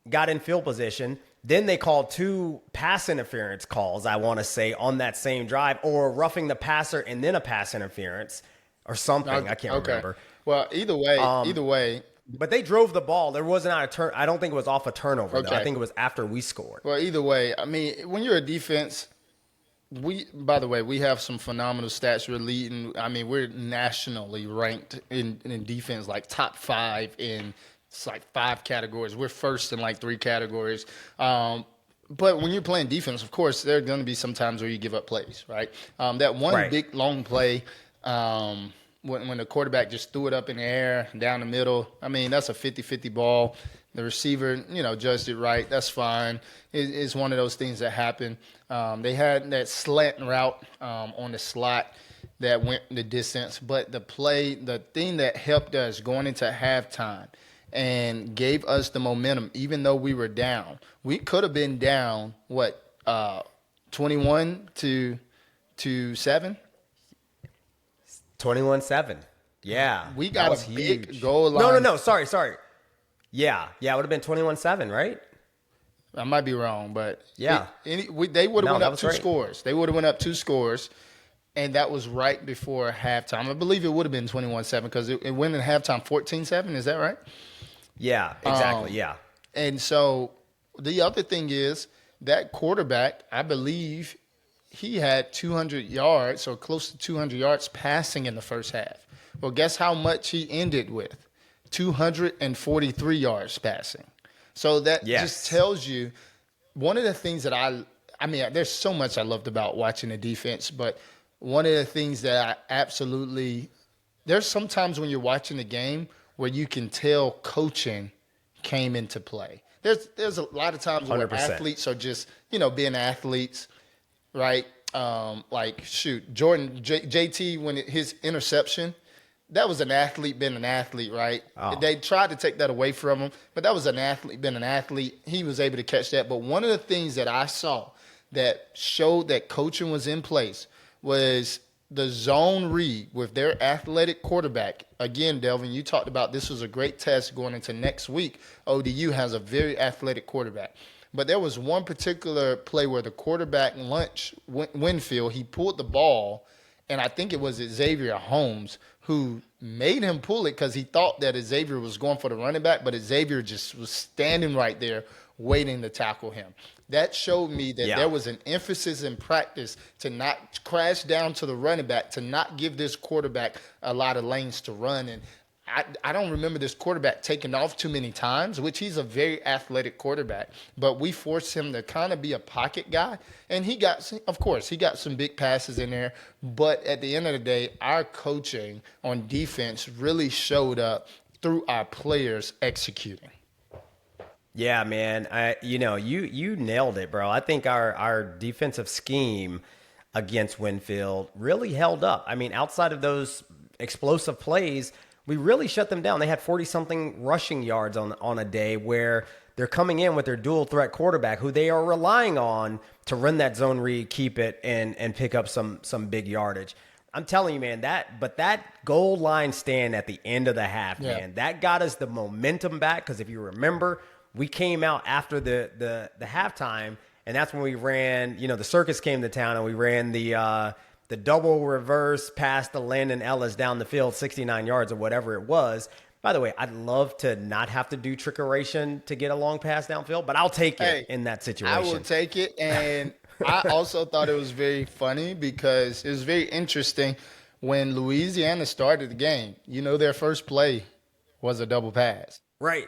got in field position. Then they called 2 pass interference calls, I want to say, on that same drive, or roughing the passer and then a pass interference or something. I can't remember. Well, either way. But they drove the ball. There was not a turn. I don't think it was off a turnover, though. I think it was after we scored. Well, either way, I mean, when you're a defense, by the way, we have some phenomenal stats. We're leading. I mean, we're nationally ranked in defense, like top 5 in it's like 5 categories. We're first in like 3 categories. But when you're playing defense, of course, there are going to be some times where you give up plays, right? That one big long play, when the quarterback just threw it up in the air, down the middle, I mean, that's a 50-50 ball. The receiver, judged it right. That's fine. It's one of those things that happen. They had that slant route on the slot that went the distance. But the thing that helped us going into halftime and gave us the momentum, even though we were down. We could have been down, 21-7? 21-7. Yeah. We got a big goal line. No. Sorry. Yeah, it would have been 21-7, right? I might be wrong, but yeah. They would have went up 2 right. scores. They would have went up 2 scores, and that was right before halftime. I believe it would have been 21-7 because it went in halftime 14-7. Is that right? Yeah, exactly, yeah. And so the other thing is that quarterback, I believe he had 200 yards or close to 200 yards passing in the first half. Well, guess how much he ended with? 243 yards passing. So that just tells you one of the things that I mean, there's so much I loved about watching the defense, but one of the things that there's sometimes when you're watching the game where you can tell coaching came into play. There's a lot of times 100%. where athletes are just, being athletes, right? Jordan, JT, when his interception, that was an athlete being an athlete, right? Oh. They tried to take that away from him, but that was an athlete being an athlete. He was able to catch that. But one of the things that I saw that showed that coaching was in place was the zone read with their athletic quarterback. Again, Delvin, you talked about this was a great test going into next week. ODU has a very athletic quarterback. But there was one particular play where the quarterback, Winfield, he pulled the ball, and I think it was Xavier Holmes who made him pull it because he thought that Xavier was going for the running back, but Xavier just was standing right there waiting to tackle him. That showed me that there was an emphasis in practice to not crash down to the running back, to not give this quarterback a lot of lanes to run. And I don't remember this quarterback taking off too many times, which he's a very athletic quarterback. But we forced him to kind of be a pocket guy. And he got some big passes in there. But at the end of the day, our coaching on defense really showed up through our players executing. Yeah, man. You nailed it, bro. I think our defensive scheme against Winfield really held up. I mean, outside of those explosive plays, we really shut them down. They had 40-something rushing yards on a day where they're coming in with their dual threat quarterback who they are relying on to run that zone read, keep it, and pick up some big yardage. I'm telling you, man, that goal line stand at the end of the half, man, that got us the momentum back because if you remember, we came out after the halftime, and that's when we ran, the circus came to town, and we ran the double reverse past the Landon Ellis down the field, 69 yards or whatever it was. By the way, I'd love to not have to do trickeration to get a long pass downfield, but I'll take it in that situation. I will take it, and I also thought it was very funny because it was very interesting when Louisiana started the game. Their first play was a double pass. Right.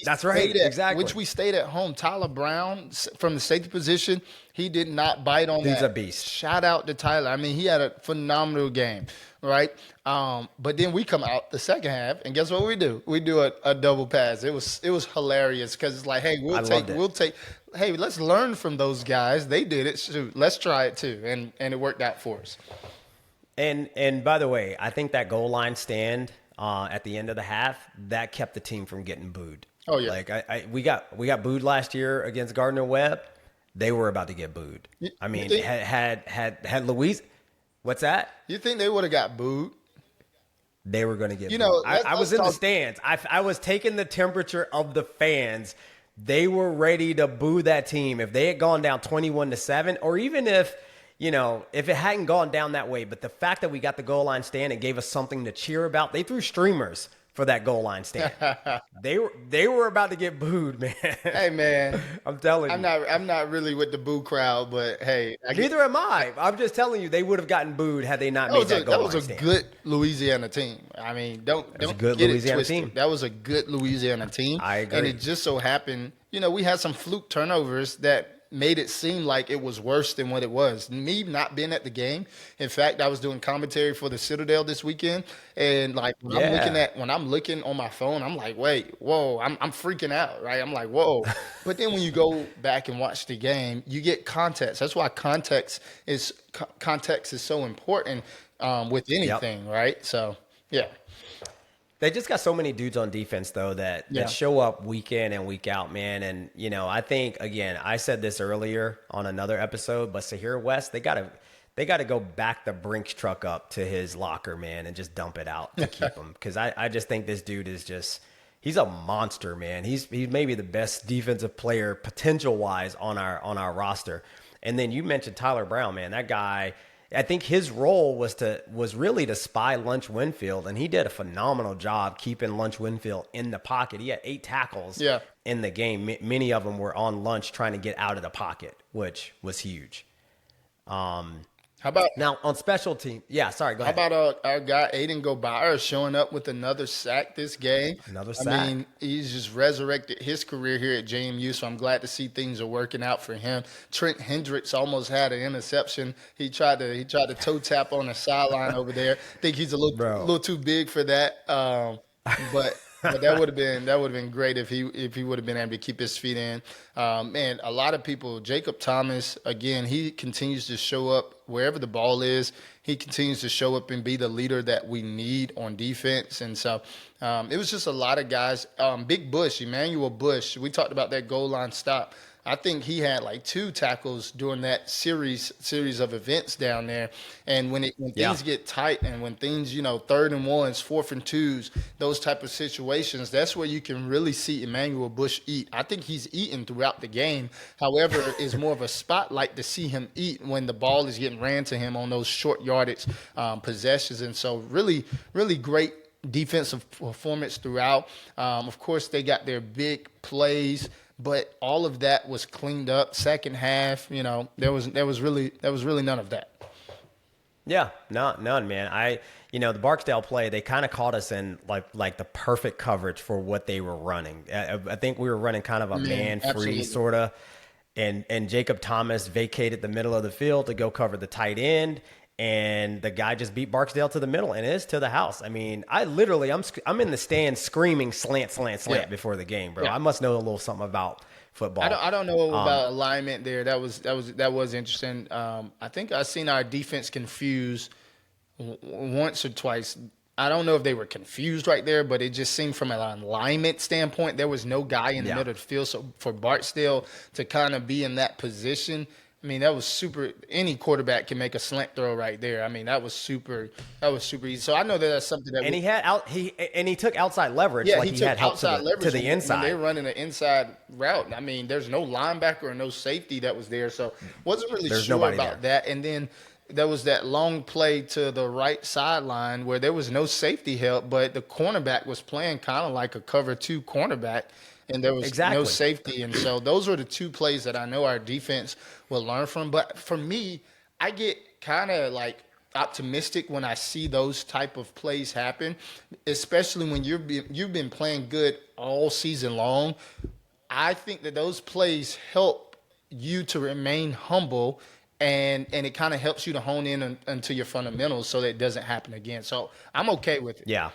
That's right. Exactly. Which we stayed at home. Tyler Brown from the safety position, he did not bite on that. He's a beast. Shout out to Tyler. I mean, he had a phenomenal game, right? But then we come out the second half, and guess what we do? We do a double pass. It was hilarious because it's like, hey, hey, let's learn from those guys. They did it. Shoot, let's try it too, and it worked out for us. And by the way, I think that goal line stand at the end of the half, that kept the team from getting booed. Oh, yeah. Like we got booed last year against Gardner Webb. They were about to get booed. I mean, had Louise, what's that? You think they would have got booed? They were going to get booed. I was in the stands. I was taking the temperature of the fans. They were ready to boo that team if they had gone down 21-7, or even if it hadn't gone down that way. But the fact that we got the goal line stand and gave us something to cheer about, they threw streamers for that goal line stand. They were about to get booed, man. Hey, man, I'm telling you. I'm not really with the boo crowd, but hey, neither am I. I'm just telling you, they would have gotten booed had they not made that goal line stand. That was a good Louisiana team. I mean, don't get Louisiana it twisted. Team. That was a good Louisiana team. I agree. And it just so happened, we had some fluke turnovers that made it seem like it was worse than what it was. Me not being at the game. In fact, I was doing commentary for the Citadel this weekend, and like when I'm looking on my phone, I'm like, wait, whoa, I'm freaking out, right? I'm like, whoa. But then when you go back and watch the game, you get context. That's why context is so important with anything, right? So yeah. They just got so many dudes on defense, though, that show up week in and week out, man. And, I think, again, I said this earlier on another episode, but Sahir West, they got to go back the Brinks truck up to his locker, man, and just dump it out to keep him. Because I just think this dude is he's a monster, man. He's maybe the best defensive player potential-wise on our roster. And then you mentioned Tyler Brown, man. That guy, I think his role was really to spy Lunch Winfield, and he did a phenomenal job keeping Lunch Winfield in the pocket. He had 8 tackles in the game. Many of them were on Lunch trying to get out of the pocket, which was huge. How about now on special team? Yeah, sorry, go ahead. How about our guy Aiden Gobara showing up with another sack this game? Another sack. I mean, he's just resurrected his career here at JMU, so I'm glad to see things are working out for him. Trent Hendricks almost had an interception. He tried to toe tap on the sideline over there. I think he's a little too big for that. But that would have been great if he would have been able to keep his feet in. Man, a lot of people. Jacob Thomas, again, he continues to show up wherever the ball is. He continues to show up and be the leader that we need on defense. And so it was just a lot of guys. Big Bush, Emmanuel Bush. We talked about that goal line stop. I think he had like 2 tackles during that series of events down there. And when things get tight and when things, 3rd and 1s, 4th and 2s, those type of situations, that's where you can really see Emmanuel Bush eat. I think he's eaten throughout the game. However, it's more of a spotlight to see him eat when the ball is getting ran to him on those short yardage possessions. And so really, really great defensive performance throughout. Of course, they got their big plays, but all of that was cleaned up. Second half, there was really none of that. Yeah, none, man. The Barksdale play, they kind of caught us in like the perfect coverage for what they were running. I think we were running kind of a man-free sort of, and Jacob Thomas vacated the middle of the field to go cover the tight end. And the guy just beat Barksdale to the middle, and it's to the house. I mean, I'm in the stands screaming slant before the game, bro. I must know a little something about football. I don't know about alignment there. That was interesting. I think I seen our defense confused once or twice. I don't know if they were confused right there, but it just seemed from an alignment standpoint, there was no guy in the middle of the field. So for Barksdale to kind of be in that position, I mean, that was super. Any quarterback can make a slant throw right there. I mean, that was super easy. So I know that's something that he took outside leverage. Yeah, like he took had help outside leverage to the inside. When they were running an inside route. I mean, there's no linebacker or no safety that was there, so wasn't really sure about that. And then there was that long play to the right sideline where there was no safety help, but the cornerback was playing kind of like a cover 2 cornerback. And there was no safety. And so those are the 2 plays that I know our defense will learn from. But for me, I get kind of like optimistic when I see those type of plays happen, especially when you've been playing good all season long. I think that those plays help you to remain humble, and it kind of helps you to hone in into your fundamentals so that it doesn't happen again. So I'm okay with it. Yeah.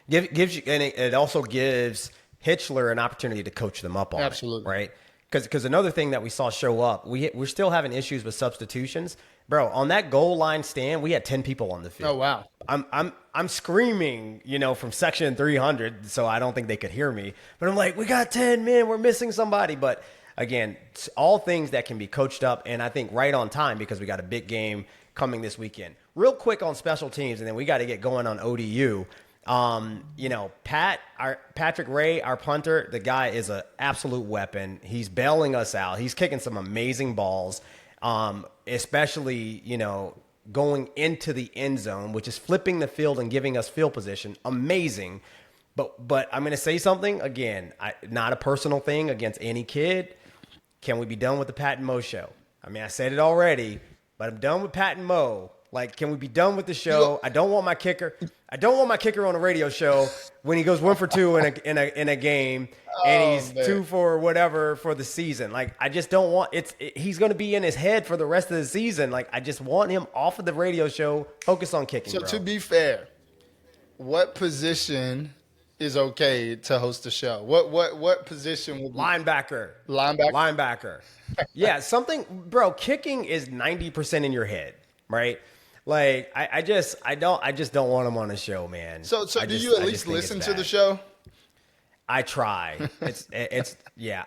Gives you, and it also gives Hitchler an opportunity to coach them up on Absolutely. it, right? Because another thing that we saw show up, we're still having issues with substitutions. Bro, on that goal line stand, we had 10 people on the field. Oh, wow. I'm screaming, from section 300, so I don't think they could hear me. But I'm like, we got 10 men, we're missing somebody. But again, it's all things that can be coached up, and I think right on time because we got a big game coming this weekend. Real quick on special teams, and then we got to get going on ODU. Patrick Ray, our punter, the guy is an absolute weapon. He's bailing us out. He's kicking some amazing balls, especially, going into the end zone, which is flipping the field and giving us field position. Amazing. But I'm going to say something, again, not a personal thing against any kid. Can we be done with the Pat and Mo show? I mean, I said it already, but I'm done with Pat and Mo. Like, can we be done with the show? I don't want my kicker on a radio show when he goes 1 for 2 in a game and he's 2 for whatever for the season. Like, I just don't want he's going to be in his head for the rest of the season. Like, I just want him off of the radio show, focus on kicking. So bro. To be fair, what position is okay to host a show? What position would be? Linebacker. Yeah, bro, kicking is 90% in your head, right? Like, I just don't want him on the show, man. So do you at least listen to the show? I try.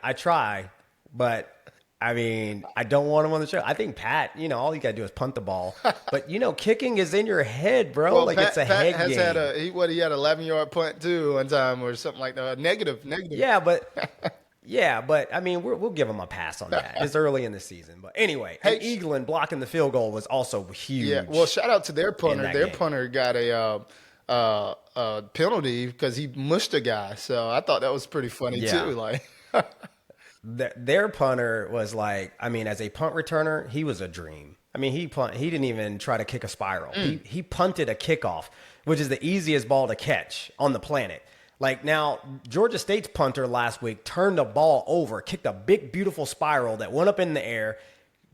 I try, but I mean, I don't want him on the show. I think Pat, all you got to do is punt the ball. But, kicking is in your head, bro. Well, like, Pat, it's a Pat head has game. had he had an 11-yard punt, too, one time or something like that. Negative. Yeah, but I mean, we'll give him a pass on that. It's early in the season. But anyway, and Eaglin blocking the field goal was also huge. Yeah, well, shout out to their punter. Their game. punter got a penalty because he mushed a guy. So I thought that was pretty funny, too. Like, their punter was like, I mean, as a punt returner, he was a dream. I mean, he didn't even try to kick a spiral. He punted a kickoff, which is the easiest ball to catch on the planet. Like, now, Georgia State's punter last week turned the ball over, kicked a big, beautiful spiral that went up in the air,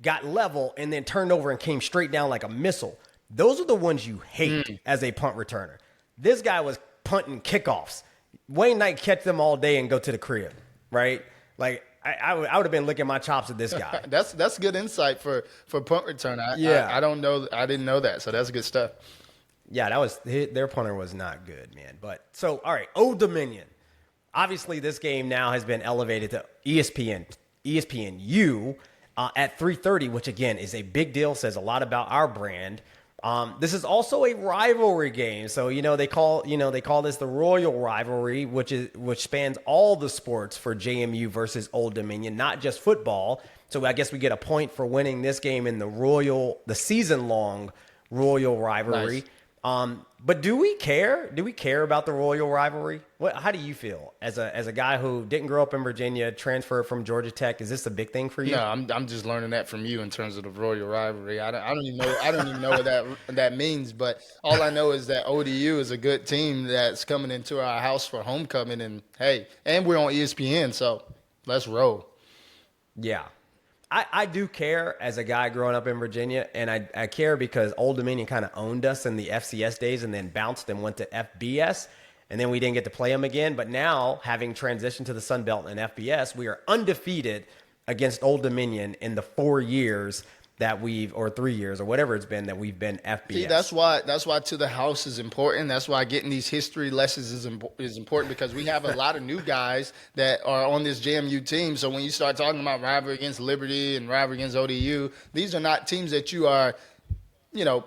got level, and then turned over and came straight down like a missile. Those are the ones you hate as a punt returner. This guy was punting kickoffs. Wayne Knight catch them all day and go to the crib, right? Like, I would have been licking my chops at this guy. That's good insight for punt return. I don't know. I didn't know that, so that's good stuff. Yeah, their punter was not good, man. But so, all right, Old Dominion. Obviously, this game now has been elevated to ESPNU at 3:30, which again is a big deal. Says a lot about our brand. This is also a rivalry game, so they call this the Royal Rivalry, which spans all the sports for JMU versus Old Dominion, not just football. So I guess we get a point for winning this game in the season-long Royal Rivalry. Nice. But do we care? Do we care about the Royal Rivalry? How do you feel as a guy who didn't grow up in Virginia, transferred from Georgia Tech? Is this a big thing for you? No, I'm just learning that from you in terms of the Royal Rivalry. I don't even know what that means. But all I know is that ODU is a good team that's coming into our house for homecoming, and we're on ESPN, so let's roll. Yeah. I do care as a guy growing up in Virginia, and I care because Old Dominion kind of owned us in the FCS days and then bounced and went to FBS, and then we didn't get to play them again. But now, having transitioned to the Sun Belt and FBS, we are undefeated against Old Dominion in the 4 years that or 3 years or whatever it's been that we've been FBS. See, that's why to the house is important. That's why getting these history lessons is important, because we have a lot of new guys that are on this JMU team. So when you start talking about rivalry against Liberty and rivalry against ODU, these are not teams that you are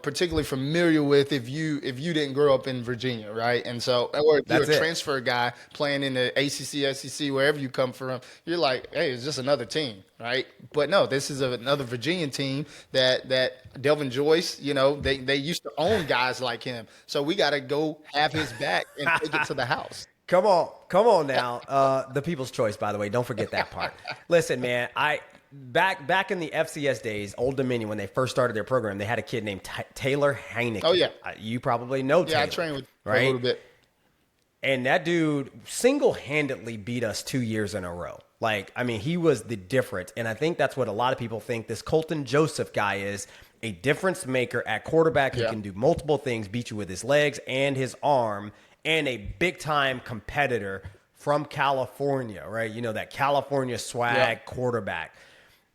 particularly familiar with if you didn't grow up in Virginia, right? And so, or if you're a transfer guy playing in the ACC, SEC, wherever you come from, you're like, hey, it's just another team, right? But no, this is another Virginian team that Delvin Joyce, they used to own guys like him. So we got to go have his back and take it to the house. Come on now. The People's Choice, by the way. Don't forget that part. Listen, man, Back in the FCS days, Old Dominion, when they first started their program, they had a kid named Taylor Heineke. Oh, yeah. You probably know Taylor. Yeah, I trained with him a little bit. And that dude single-handedly beat us 2 years in a row. Like, I mean, he was the difference. And I think that's what a lot of people think this Colton Joseph guy is, a difference maker at quarterback who can do multiple things, beat you with his legs and his arm, and a big-time competitor from California, right? That California swag quarterback.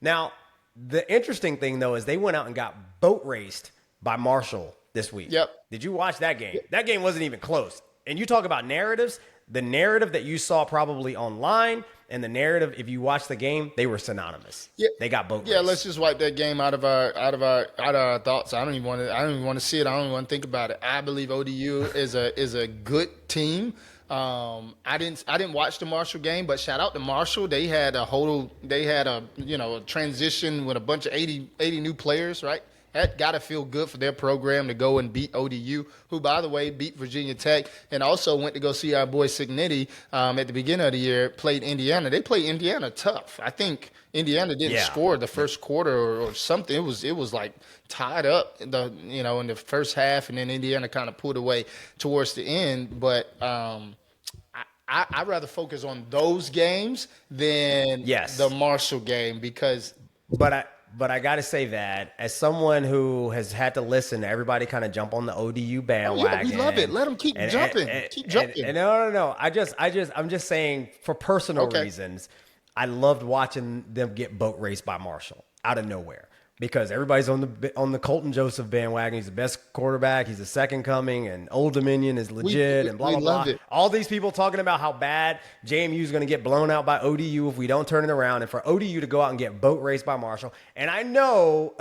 Now, The interesting thing, though, is they went out and got boat raced by Marshall this week. Yep. Did you watch that game? That game wasn't even close. And you talk about narratives. The narrative that you saw probably online and the narrative, if you watch the game, they were synonymous. Yeah. They got boat Yeah, raced. let's just wipe that game out of our thoughts. I don't even want to see it. I don't even want to think about it. I believe ODU is a good team. I didn't watch the Marshall game, but shout out to Marshall. They had a transition with a bunch of 80 new players, right? That got to feel good for their program to go and beat ODU, who, by the way, beat Virginia Tech, and also went to go see our boy Signetti at the beginning of the year, played Indiana. They played Indiana tough. I think Indiana didn't score the first quarter or something. It was like tied up in the first half, and then Indiana kind of pulled away towards the end. But I'd rather focus on those games than the Marshall game because But I got to say that as someone who has had to listen to everybody kind of jump on the ODU bandwagon. We love it. Let them keep jumping. Keep jumping. No. I'm just saying for personal reasons, I loved watching them get boat raced by Marshall out of nowhere. Because everybody's on the Colton Joseph bandwagon. He's the best quarterback. He's the second coming, and Old Dominion is legit, and blah, blah, blah. All these people talking about how bad JMU is going to get blown out by ODU if we don't turn it around, and for ODU to go out and get boat raced by Marshall. And I know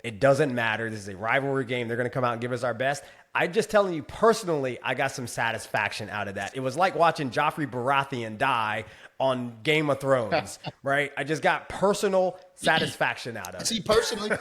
it doesn't matter. This is a rivalry game. They're going to come out and give us our best. I'm just telling you personally, I got some satisfaction out of that. It was like watching Joffrey Baratheon die on Game of Thrones, right? I just got personal satisfaction out of it. See, personally,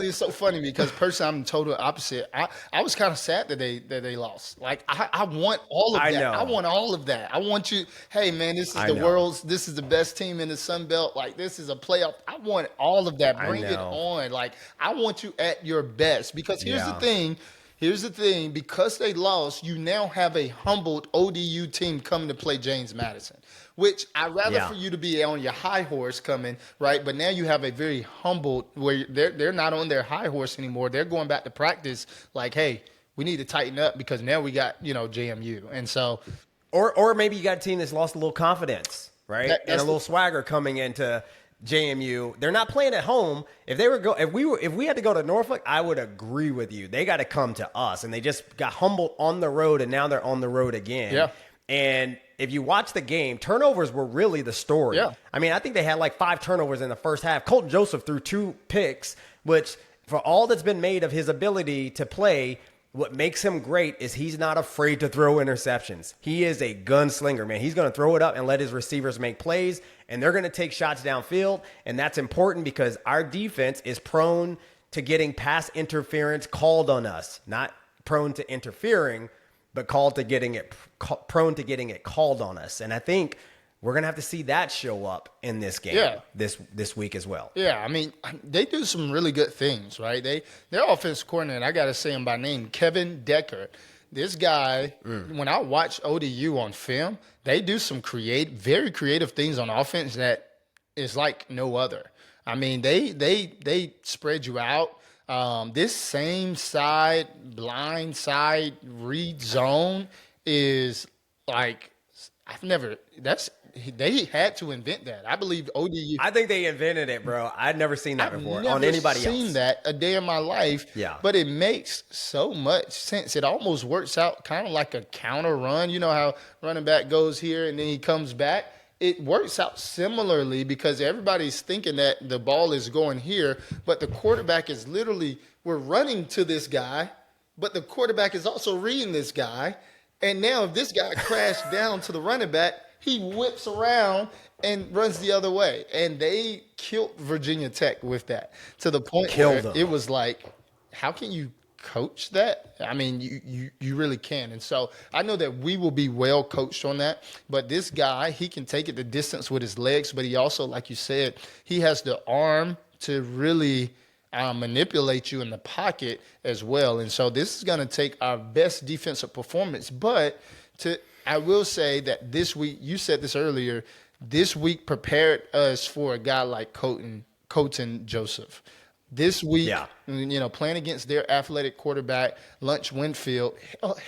it's so funny because personally, I'm the total opposite. I was kind of sad that they lost. Like I want all of that. I want all of that. I want you. Hey, man, this is this is the best team in the Sun Belt. Like this is a playoff. I want all of that. Bring it on. Like I want you at your best because here's the thing. Here's the thing, because they lost, you now have a humbled ODU team coming to play James Madison, which I'd rather for you to be on your high horse coming, right? But now you have a very humbled, where they're not on their high horse anymore. They're going back to practice like, hey, we need to tighten up because now we got, JMU. And so. Or maybe you got a team that's lost a little confidence, right? And a little swagger coming into JMU. They're not playing at home. If we had to go to Norfolk, I would agree with you. They got to come to us, and they just got humbled on the road, and now they're on the road again. Yeah. And if you watch the game, turnovers were really the story. Yeah. I mean, I think they had like 5 turnovers in the first half. Colton Joseph threw 2 picks, which for all that's been made of his ability to play, what makes him great is he's not afraid to throw interceptions. He is a gunslinger, man. He's going to throw it up and let his receivers make plays, and they're going to take shots downfield, and that's important because our defense is prone to getting pass interference called on us. Not prone to interfering, but prone to getting it called on us. And I think we're going to have to see that show up in this game this week as well. Yeah, I mean, they do some really good things, right? Their offensive coordinator, I got to say him by name, Kevin Decker. This guy, when I watch ODU on film, they do some very creative things on offense that is like no other. I mean, they spread you out. This same blind side read zone is like they had to invent that. I believe ODU. I think they invented it, bro. I'd never seen that before on anybody else. I've never seen that a day in my life. Yeah. But it makes so much sense. It almost works out kind of like a counter run. You know how running back goes here and then he comes back? It works out similarly because everybody's thinking that the ball is going here, but the quarterback is we're running to this guy, but the quarterback is also reading this guy. And now if this guy crashed down to the running back, he whips around and runs the other way. And they killed Virginia Tech with that to the point where it was like, how can you coach that? I mean, you really can. And so I know that we will be well coached on that. But this guy, he can take it the distance with his legs. But he also, like you said, he has the arm to really manipulate you in the pocket as well. And so this is going to take our best defensive performance. But I will say that this week, you said this earlier, this week prepared us for a guy like Colton Joseph. This week, playing against their athletic quarterback, Lunch Winfield,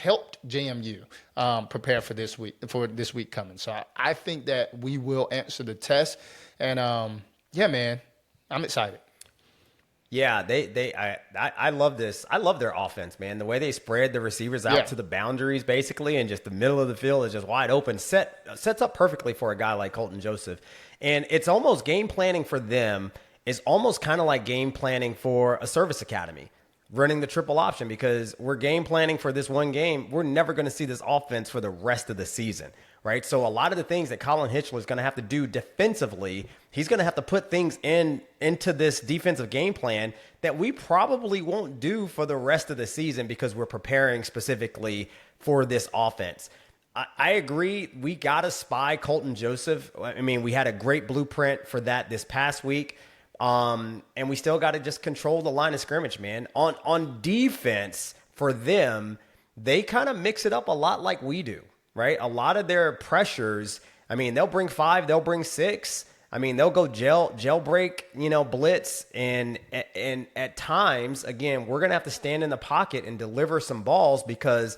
helped JMU prepare for this week coming. So I think that we will answer the test. And, man, I'm excited. Yeah, I love this. I love their offense, man. The way they spread the receivers out to the boundaries, basically, and just the middle of the field is just wide open. Sets up perfectly for a guy like Colton Joseph. And it's almost game planning for them is almost kind of like game planning for a service academy, running the triple option, because we're game planning for this one game. We're never going to see this offense for the rest of the season, right? So a lot of the things that Colin Hitchler is going to have to do defensively, he's going to have to put things into this defensive game plan that we probably won't do for the rest of the season because we're preparing specifically for this offense. I agree. We got to spy Colton Joseph. I mean, we had a great blueprint for that this past week. And we still got to just control the line of scrimmage, man. On defense, for them, they kind of mix it up a lot like we do, right? A lot of their pressures, I mean, they'll bring 5, they'll bring 6. I mean, they'll go jailbreak, blitz. And at times, again, we're going to have to stand in the pocket and deliver some balls because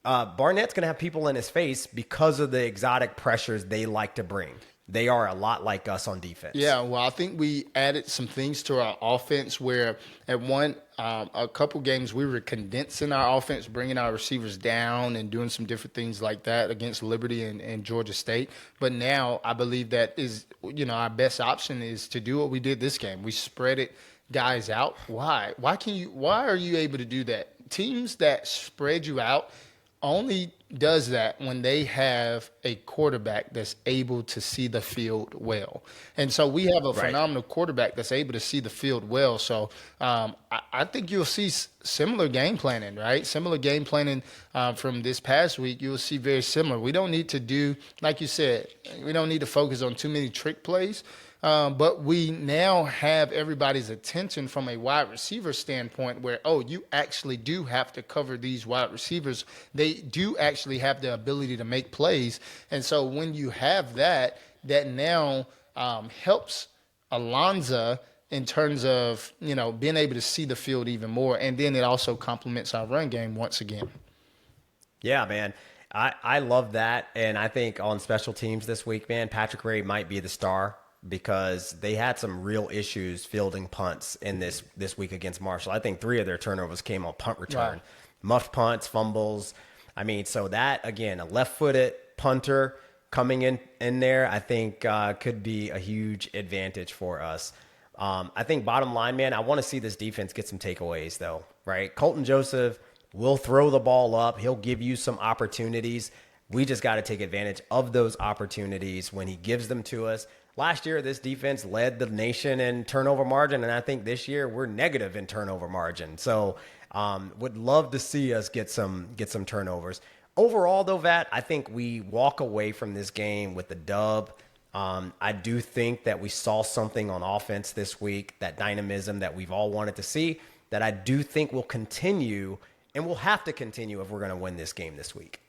Barnett's going to have people in his face because of the exotic pressures they like to bring. They are a lot like us on defense. Yeah, well, I think we added some things to our offense where at a couple games we were condensing our offense, bringing our receivers down and doing some different things like that against Liberty and Georgia State. But now I believe that is, our best option is to do what we did this game. We spread it guys out. Why? Why are you able to do that? Teams that spread you out only does that when they have a quarterback that's able to see the field well. And so we have a phenomenal quarterback that's able to see the field well. So I think you'll see similar game planning, right? Similar game planning from this past week. You'll see very similar. We don't need to do, like you said, we don't need to focus on too many trick plays. But we now have everybody's attention from a wide receiver standpoint where, you actually do have to cover these wide receivers. They do actually have the ability to make plays. And so when you have that now helps Alonzo in terms of, being able to see the field even more. And then it also complements our run game once again. Yeah, man. I love that. And I think on special teams this week, man, Patrick Ray might be the star, because they had some real issues fielding punts in this week against Marshall. I think 3 of their turnovers came on punt return. Wow. Muffed punts, fumbles. I mean, so that, again, a left-footed punter coming in there, I think could be a huge advantage for us. I think bottom line, man, I want to see this defense get some takeaways, though, right? Colton Joseph will throw the ball up. He'll give you some opportunities. We just got to take advantage of those opportunities when he gives them to us. Last year, this defense led the nation in turnover margin, and I think this year we're negative in turnover margin. So would love to see us get some turnovers. Overall, though, Vat, I think we walk away from this game with the dub. I do think that we saw something on offense this week, that dynamism that we've all wanted to see, that I do think will continue, and will have to continue if we're going to win this game this week.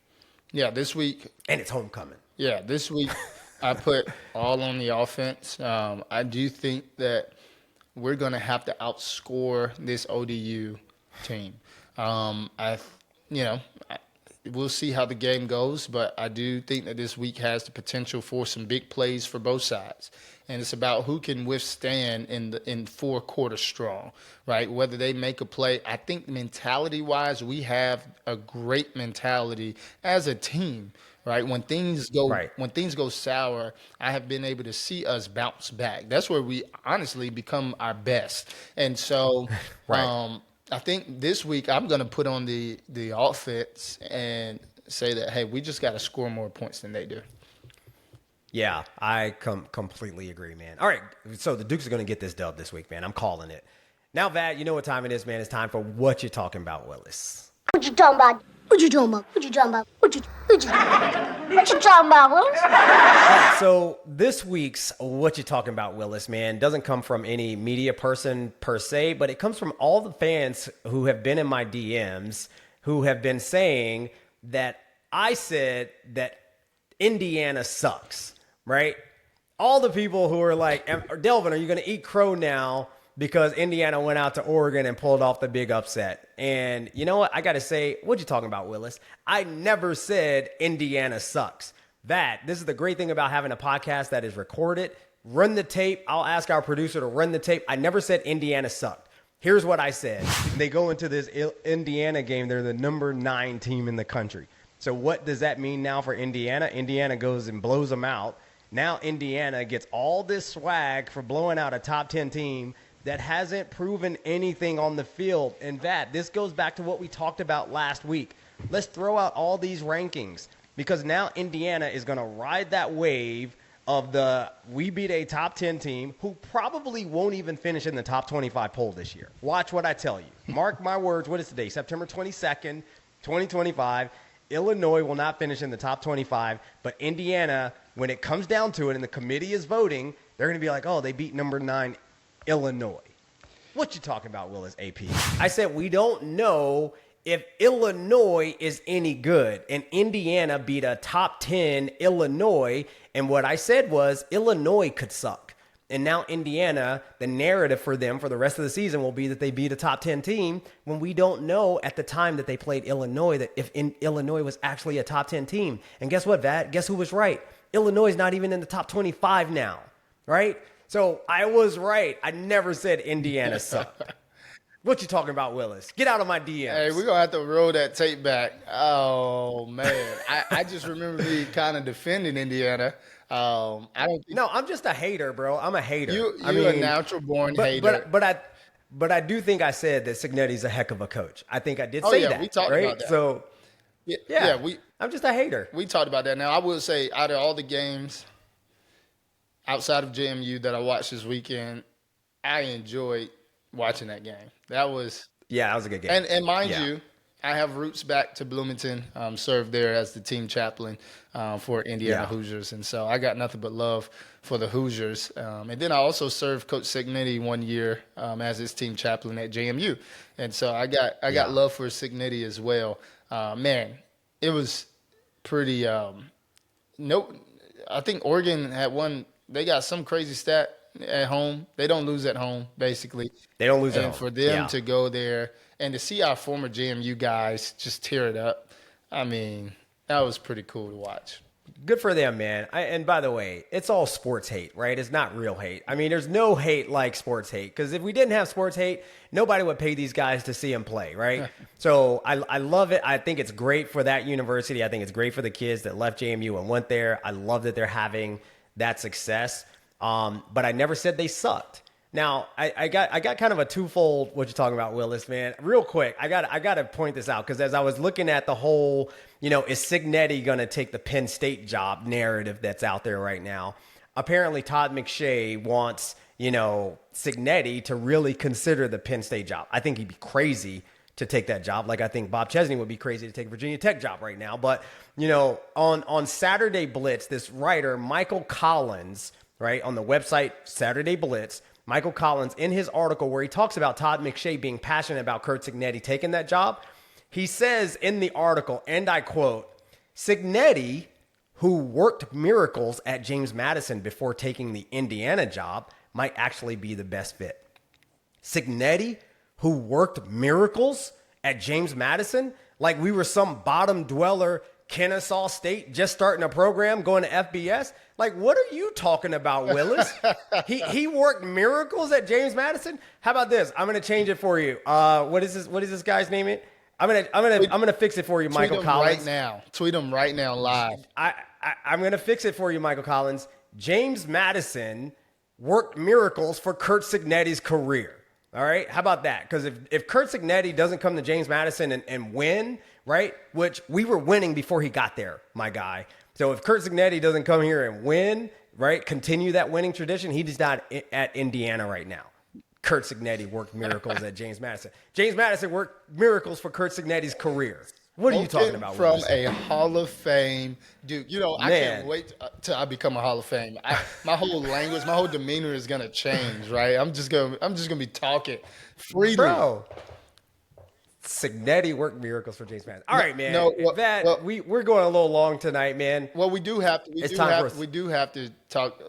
Yeah, this week. And it's homecoming. Yeah, this week. I put all on the offense. I do think that we're going to have to outscore this ODU team. We'll see how the game goes, but I do think that this week has the potential for some big plays for both sides. And it's about who can withstand in 4 quarters strong, right? Whether they make a play. I think mentality-wise, we have a great mentality as a team. Right. When things go sour, I have been able to see us bounce back. That's where we honestly become our best. And so I think this week I'm going to put on the offense and say that, hey, we just got to score more points than they do. Yeah, I completely agree, man. All right, so the Dukes are going to get this dub this week, man. I'm calling it. Now, Vat, you know what time it is, man. It's time for What You Talking About, Willis. What you talking about? What you talking about? What you talking about? What you talking about, Willis? Right, so this week's What You Talking About, Willis, man, doesn't come from any media person per se, but it comes from all the fans who have been in my DMs who have been saying that I said that Indiana sucks, right? All the people who are like, Delvin, are you going to eat crow now because Indiana went out to Oregon and pulled off the big upset? And you know what? I got to say, what you talking about, Willis? I never said Indiana sucks. This is the great thing about having a podcast that is recorded. run the tape. I'll ask our producer to run the tape. I never said Indiana sucked. Here's what I said. They go into this Indiana game. They're the number 9 team in the country. So what does that mean now for Indiana? Indiana goes and blows them out. Now Indiana gets all this swag for blowing out a top 10 team that hasn't proven anything on the field. And that this goes back to what we talked about last week. Let's throw out all these rankings because now Indiana is going to ride that wave of we beat a top 10 team who probably won't even finish in the top 25 poll this year. Watch what I tell you. Mark my words. What is today? September 22nd, 2025. Illinois will not finish in the top 25, but Indiana, when it comes down to it and the committee is voting, they're going to be like, oh, they beat number 9 Illinois. What you talking about, Willis, AP? I said we don't know if Illinois is any good, and Indiana beat a top 10 Illinois, and what I said was Illinois could suck. And now Indiana, the narrative for them for the rest of the season will be that they beat a top 10 team when we don't know at the time that they played Illinois that if Illinois was actually a top 10 team. And guess what, Vat? Guess who was right? Illinois is not even in the top 25 now, right? So I was right. I never said Indiana sucked. What you talking about, Willis? Get out of my DMs. Hey, we're going to have to roll that tape back. Oh, man. I just remember me kind of defending Indiana. I don't think No, I'm just a hater, bro. I'm a hater. you're a natural born but, hater. But I do think I said that Signetti's a heck of a coach. I think I did say that. We talked right? about that. So, yeah, I'm just a hater. we talked about that. Now, I will say, out of all the games outside of JMU that I watched this weekend, I enjoyed watching that game. That was Yeah, that was a good game. And mind Yeah. you, I have roots back to Bloomington. Served there as the team chaplain for Indiana Yeah. Hoosiers, and so I got nothing but love for the Hoosiers. And then I also served Coach Signetti one year as his team chaplain at JMU, and so I got love for Signetti as well. Man, it was pretty. No, I think Oregon had one. They got some crazy stat at home. They don't lose at home, basically. They don't lose at And home. for them Yeah. to go there and to see our former JMU guys just tear it up, I mean, that was pretty cool to watch. Good for them, man. And by the way, it's all sports hate, right? It's not real hate. I mean, there's no hate like sports hate because if we didn't have sports hate, nobody would pay these guys to see them play, right? So I love it. I think it's great for that university. I think it's great for the kids that left JMU and went there. I love that they're having that success. But I never said they sucked. Now, I got kind of a twofold what you're talking about, Willis, man. Real quick, I got to point this out because as I was looking at the whole, is Signetti going to take the Penn State job narrative that's out there right now? Apparently, Todd McShay wants, Signetti to really consider the Penn State job. I think he'd be crazy to take that job. Like I think Bob Chesney would be crazy to take Virginia Tech job right now. But, on Saturday Blitz, this writer, Michael Collins, right, on the website Saturday Blitz, Michael Collins, in his article where he talks about Todd McShay being passionate about Curt Signetti taking that job, he says in the article, and I quote, Signetti, who worked miracles at James Madison before taking the Indiana job, might actually be the best fit. Signetti, who worked miracles at James Madison, like we were some bottom dweller Kennesaw State just starting a program going to FBS. Like, what are you talking about, Willis? he worked miracles at James Madison. How about this? I'm gonna change it for you. What is this guy's name? I'm gonna fix it for you, Michael Collins. Right now. Tweet him right now live. I'm gonna fix it for you, Michael Collins. James Madison worked miracles for Curt Signetti's career. All right, how about that? Because if Curt Signetti doesn't come to James Madison and win, right, which we were winning before he got there, my guy. So if Curt Signetti doesn't come here and win, right, continue that winning tradition, he's not at Indiana right now. Curt Signetti worked miracles at James Madison. James Madison worked miracles for Curt Signetti's career. What are you talking about? From Willis? a Hall of Fame dude. I can't wait till I become a Hall of Fame. My whole language, my whole demeanor is gonna change, right? I'm just gonna be talking freely. Bro. Signetti worked miracles for James Madison. All right, man. We're going a little long tonight, man. Well, we do have to. We do have to talk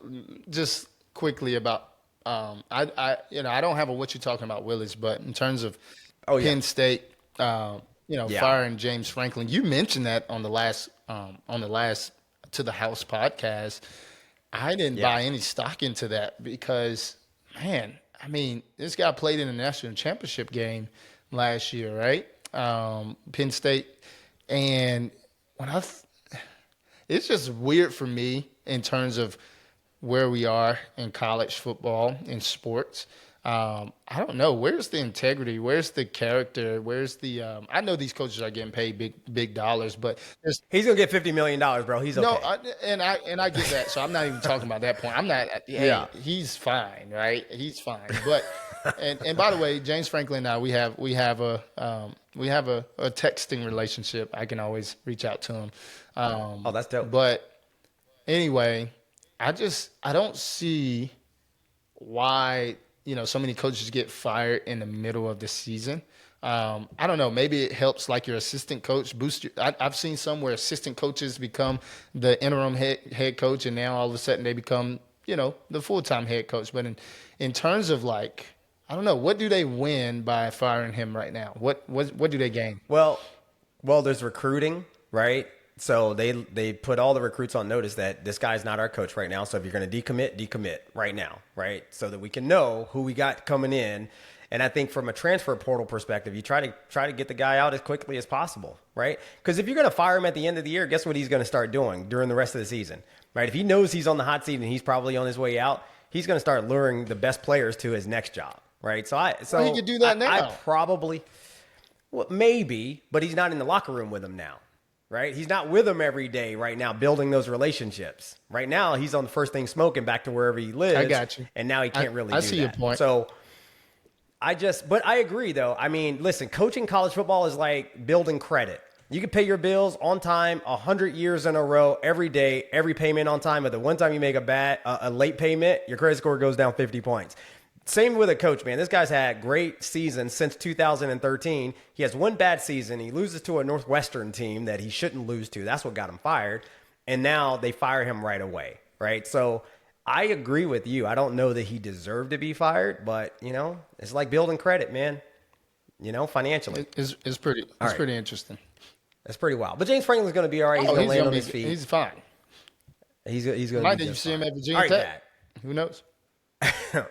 just quickly about. I don't have a what you're talking about, Willis, but in terms of Penn State, firing James Franklin, you mentioned that on the last To the House podcast, I didn't buy any stock into that because, man, I mean, this guy played in the national championship game last year, right? Penn State. And it's just weird for me in terms of where we are in college football, in sports. I don't know. Where's the integrity? Where's the character? Where's the I know these coaches are getting paid big dollars, but he's gonna get $50 million, bro. He's okay. No, I get that. So I'm not even talking about that point. I'm not. Hey, he's fine, right? He's fine. But and by the way, James Franklin and I, we have a texting relationship. I can always reach out to him. Oh, that's dope. But anyway, I don't see why so many coaches get fired in the middle of the season. I don't know. Maybe it helps like your assistant coach boost. I've seen some where assistant coaches become the interim head coach, and now all of a sudden they become the full-time head coach. But in terms of like, I don't know, what do they win by firing him right now? What do they gain? Well, there's recruiting, right? So they put all the recruits on notice that this guy's not our coach right now. So if you're going to decommit right now, right? So that we can know who we got coming in. And I think from a transfer portal perspective, you try to get the guy out as quickly as possible, right? Because if you're going to fire him at the end of the year, guess what he's going to start doing during the rest of the season, right? If he knows he's on the hot seat and he's probably on his way out, he's going to start luring the best players to his next job, right? So he could do that now. I probably, maybe, but he's not in the locker room with him now. Right? He's not with them every day right now, building those relationships. Right now, he's on the first thing smoking back to wherever he lives. I got you. And now he can't really do that. I see your point. So but I agree though. I mean, listen, coaching college football is like building credit. You can pay your bills on time, 100 years in a row, every day, every payment on time. But the one time you make a late payment, your credit score goes down 50 points. Same with a coach, man. This guy's had great seasons since 2013. He has one bad season. He loses to a Northwestern team that he shouldn't lose to. That's what got him fired. And now they fire him right away, right? So I agree with you. I don't know that he deserved to be fired, but, it's like building credit, man, financially. It's pretty interesting. That's pretty wild. But James Franklin's going to be all right. He's going to land on his feet. He's fine. He's going to be Might you see him at Virginia Tech? Who knows?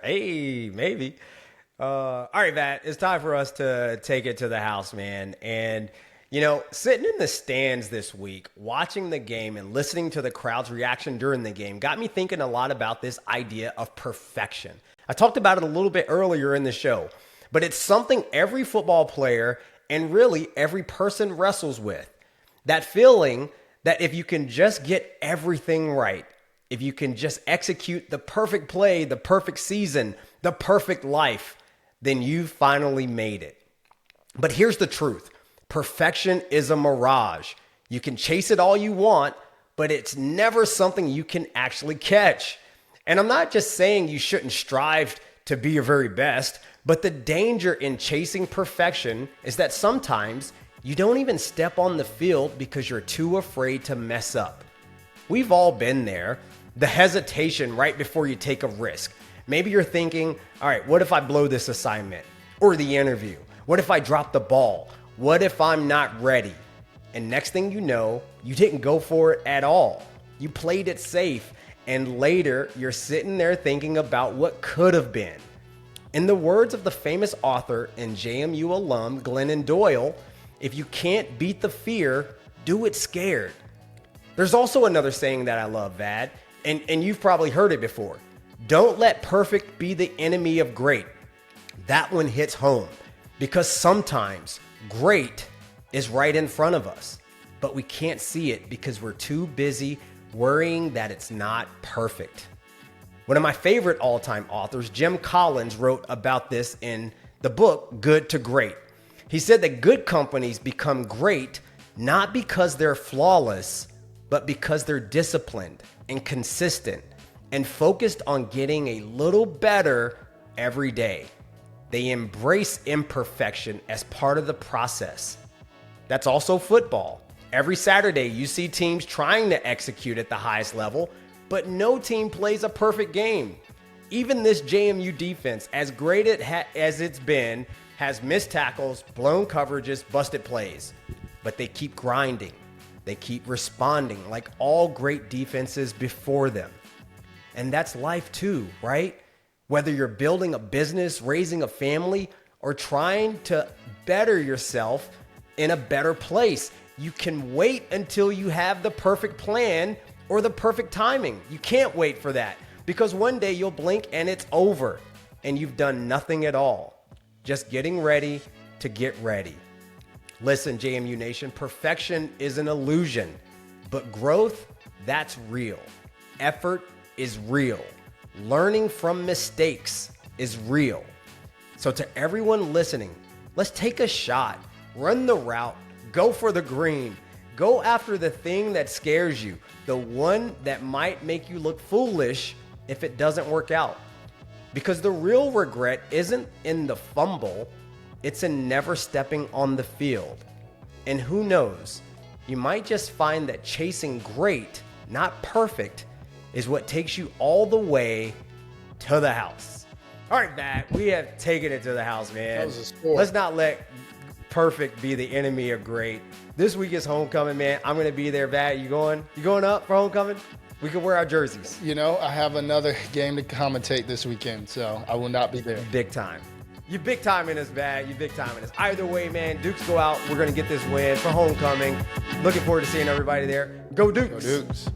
Hey, maybe. All right, Matt, it's time for us to take it to the house, man. And, sitting in the stands this week, watching the game and listening to the crowd's reaction during the game got me thinking a lot about this idea of perfection. I talked about it a little bit earlier in the show, but it's something every football player and really every person wrestles with. That feeling that if you can just get everything right, if you can just execute the perfect play, the perfect season, the perfect life, then you've finally made it. But here's the truth. Perfection is a mirage. You can chase it all you want, but it's never something you can actually catch. And I'm not just saying you shouldn't strive to be your very best, but the danger in chasing perfection is that sometimes you don't even step on the field because you're too afraid to mess up. We've all been there. The hesitation right before you take a risk. Maybe you're thinking, all right, what if I blow this assignment or the interview? What if I drop the ball? What if I'm not ready? And next thing you know, you didn't go for it at all. You played it safe. And later, you're sitting there thinking about what could have been. In the words of the famous author and JMU alum, Glennon Doyle, if you can't beat the fear, do it scared. There's also another saying that I love, Vad. And you've probably heard it before. Don't let perfect be the enemy of great. That one hits home because sometimes great is right in front of us, but we can't see it because we're too busy worrying that it's not perfect. One of my favorite all-time authors, Jim Collins, wrote about this in the book, Good to Great. He said that good companies become great not because they're flawless, but because they're disciplined and consistent and focused on getting a little better every day. They embrace imperfection as part of the process. That's also football. Every Saturday, you see teams trying to execute at the highest level, but no team plays a perfect game. Even this JMU defense, as great as it's been, has missed tackles, blown coverages, busted plays. But they keep grinding. They keep responding like all great defenses before them. And that's life too, right? Whether you're building a business, raising a family, or trying to better yourself in a better place, you can wait until you have the perfect plan or the perfect timing. You can't wait for that, because one day you'll blink and it's over and you've done nothing at all. Just getting ready to get ready. Listen, JMU Nation, perfection is an illusion, but growth, that's real. Effort is real. Learning from mistakes is real. So to everyone listening, let's take a shot, run the route, go for the green, go after the thing that scares you, the one that might make you look foolish if it doesn't work out. Because the real regret isn't in the fumble, it's in never stepping on the field. And who knows, you might just find that chasing great, not perfect, is what takes you all the way to the house. All right, Matt, we have taken it to the house, man. That was a sport. Let's not let perfect be the enemy of great. This week is homecoming, man. I'm going to be there, Matt. You going up for homecoming? We can wear our jerseys. You know, I have another game to commentate this weekend, so I will not be there. Big time. You big time in us, Matt. You big time in us. Either way, man, Dukes go out. We're going to get this win for homecoming. Looking forward to seeing everybody there. Go Dukes. Go Dukes.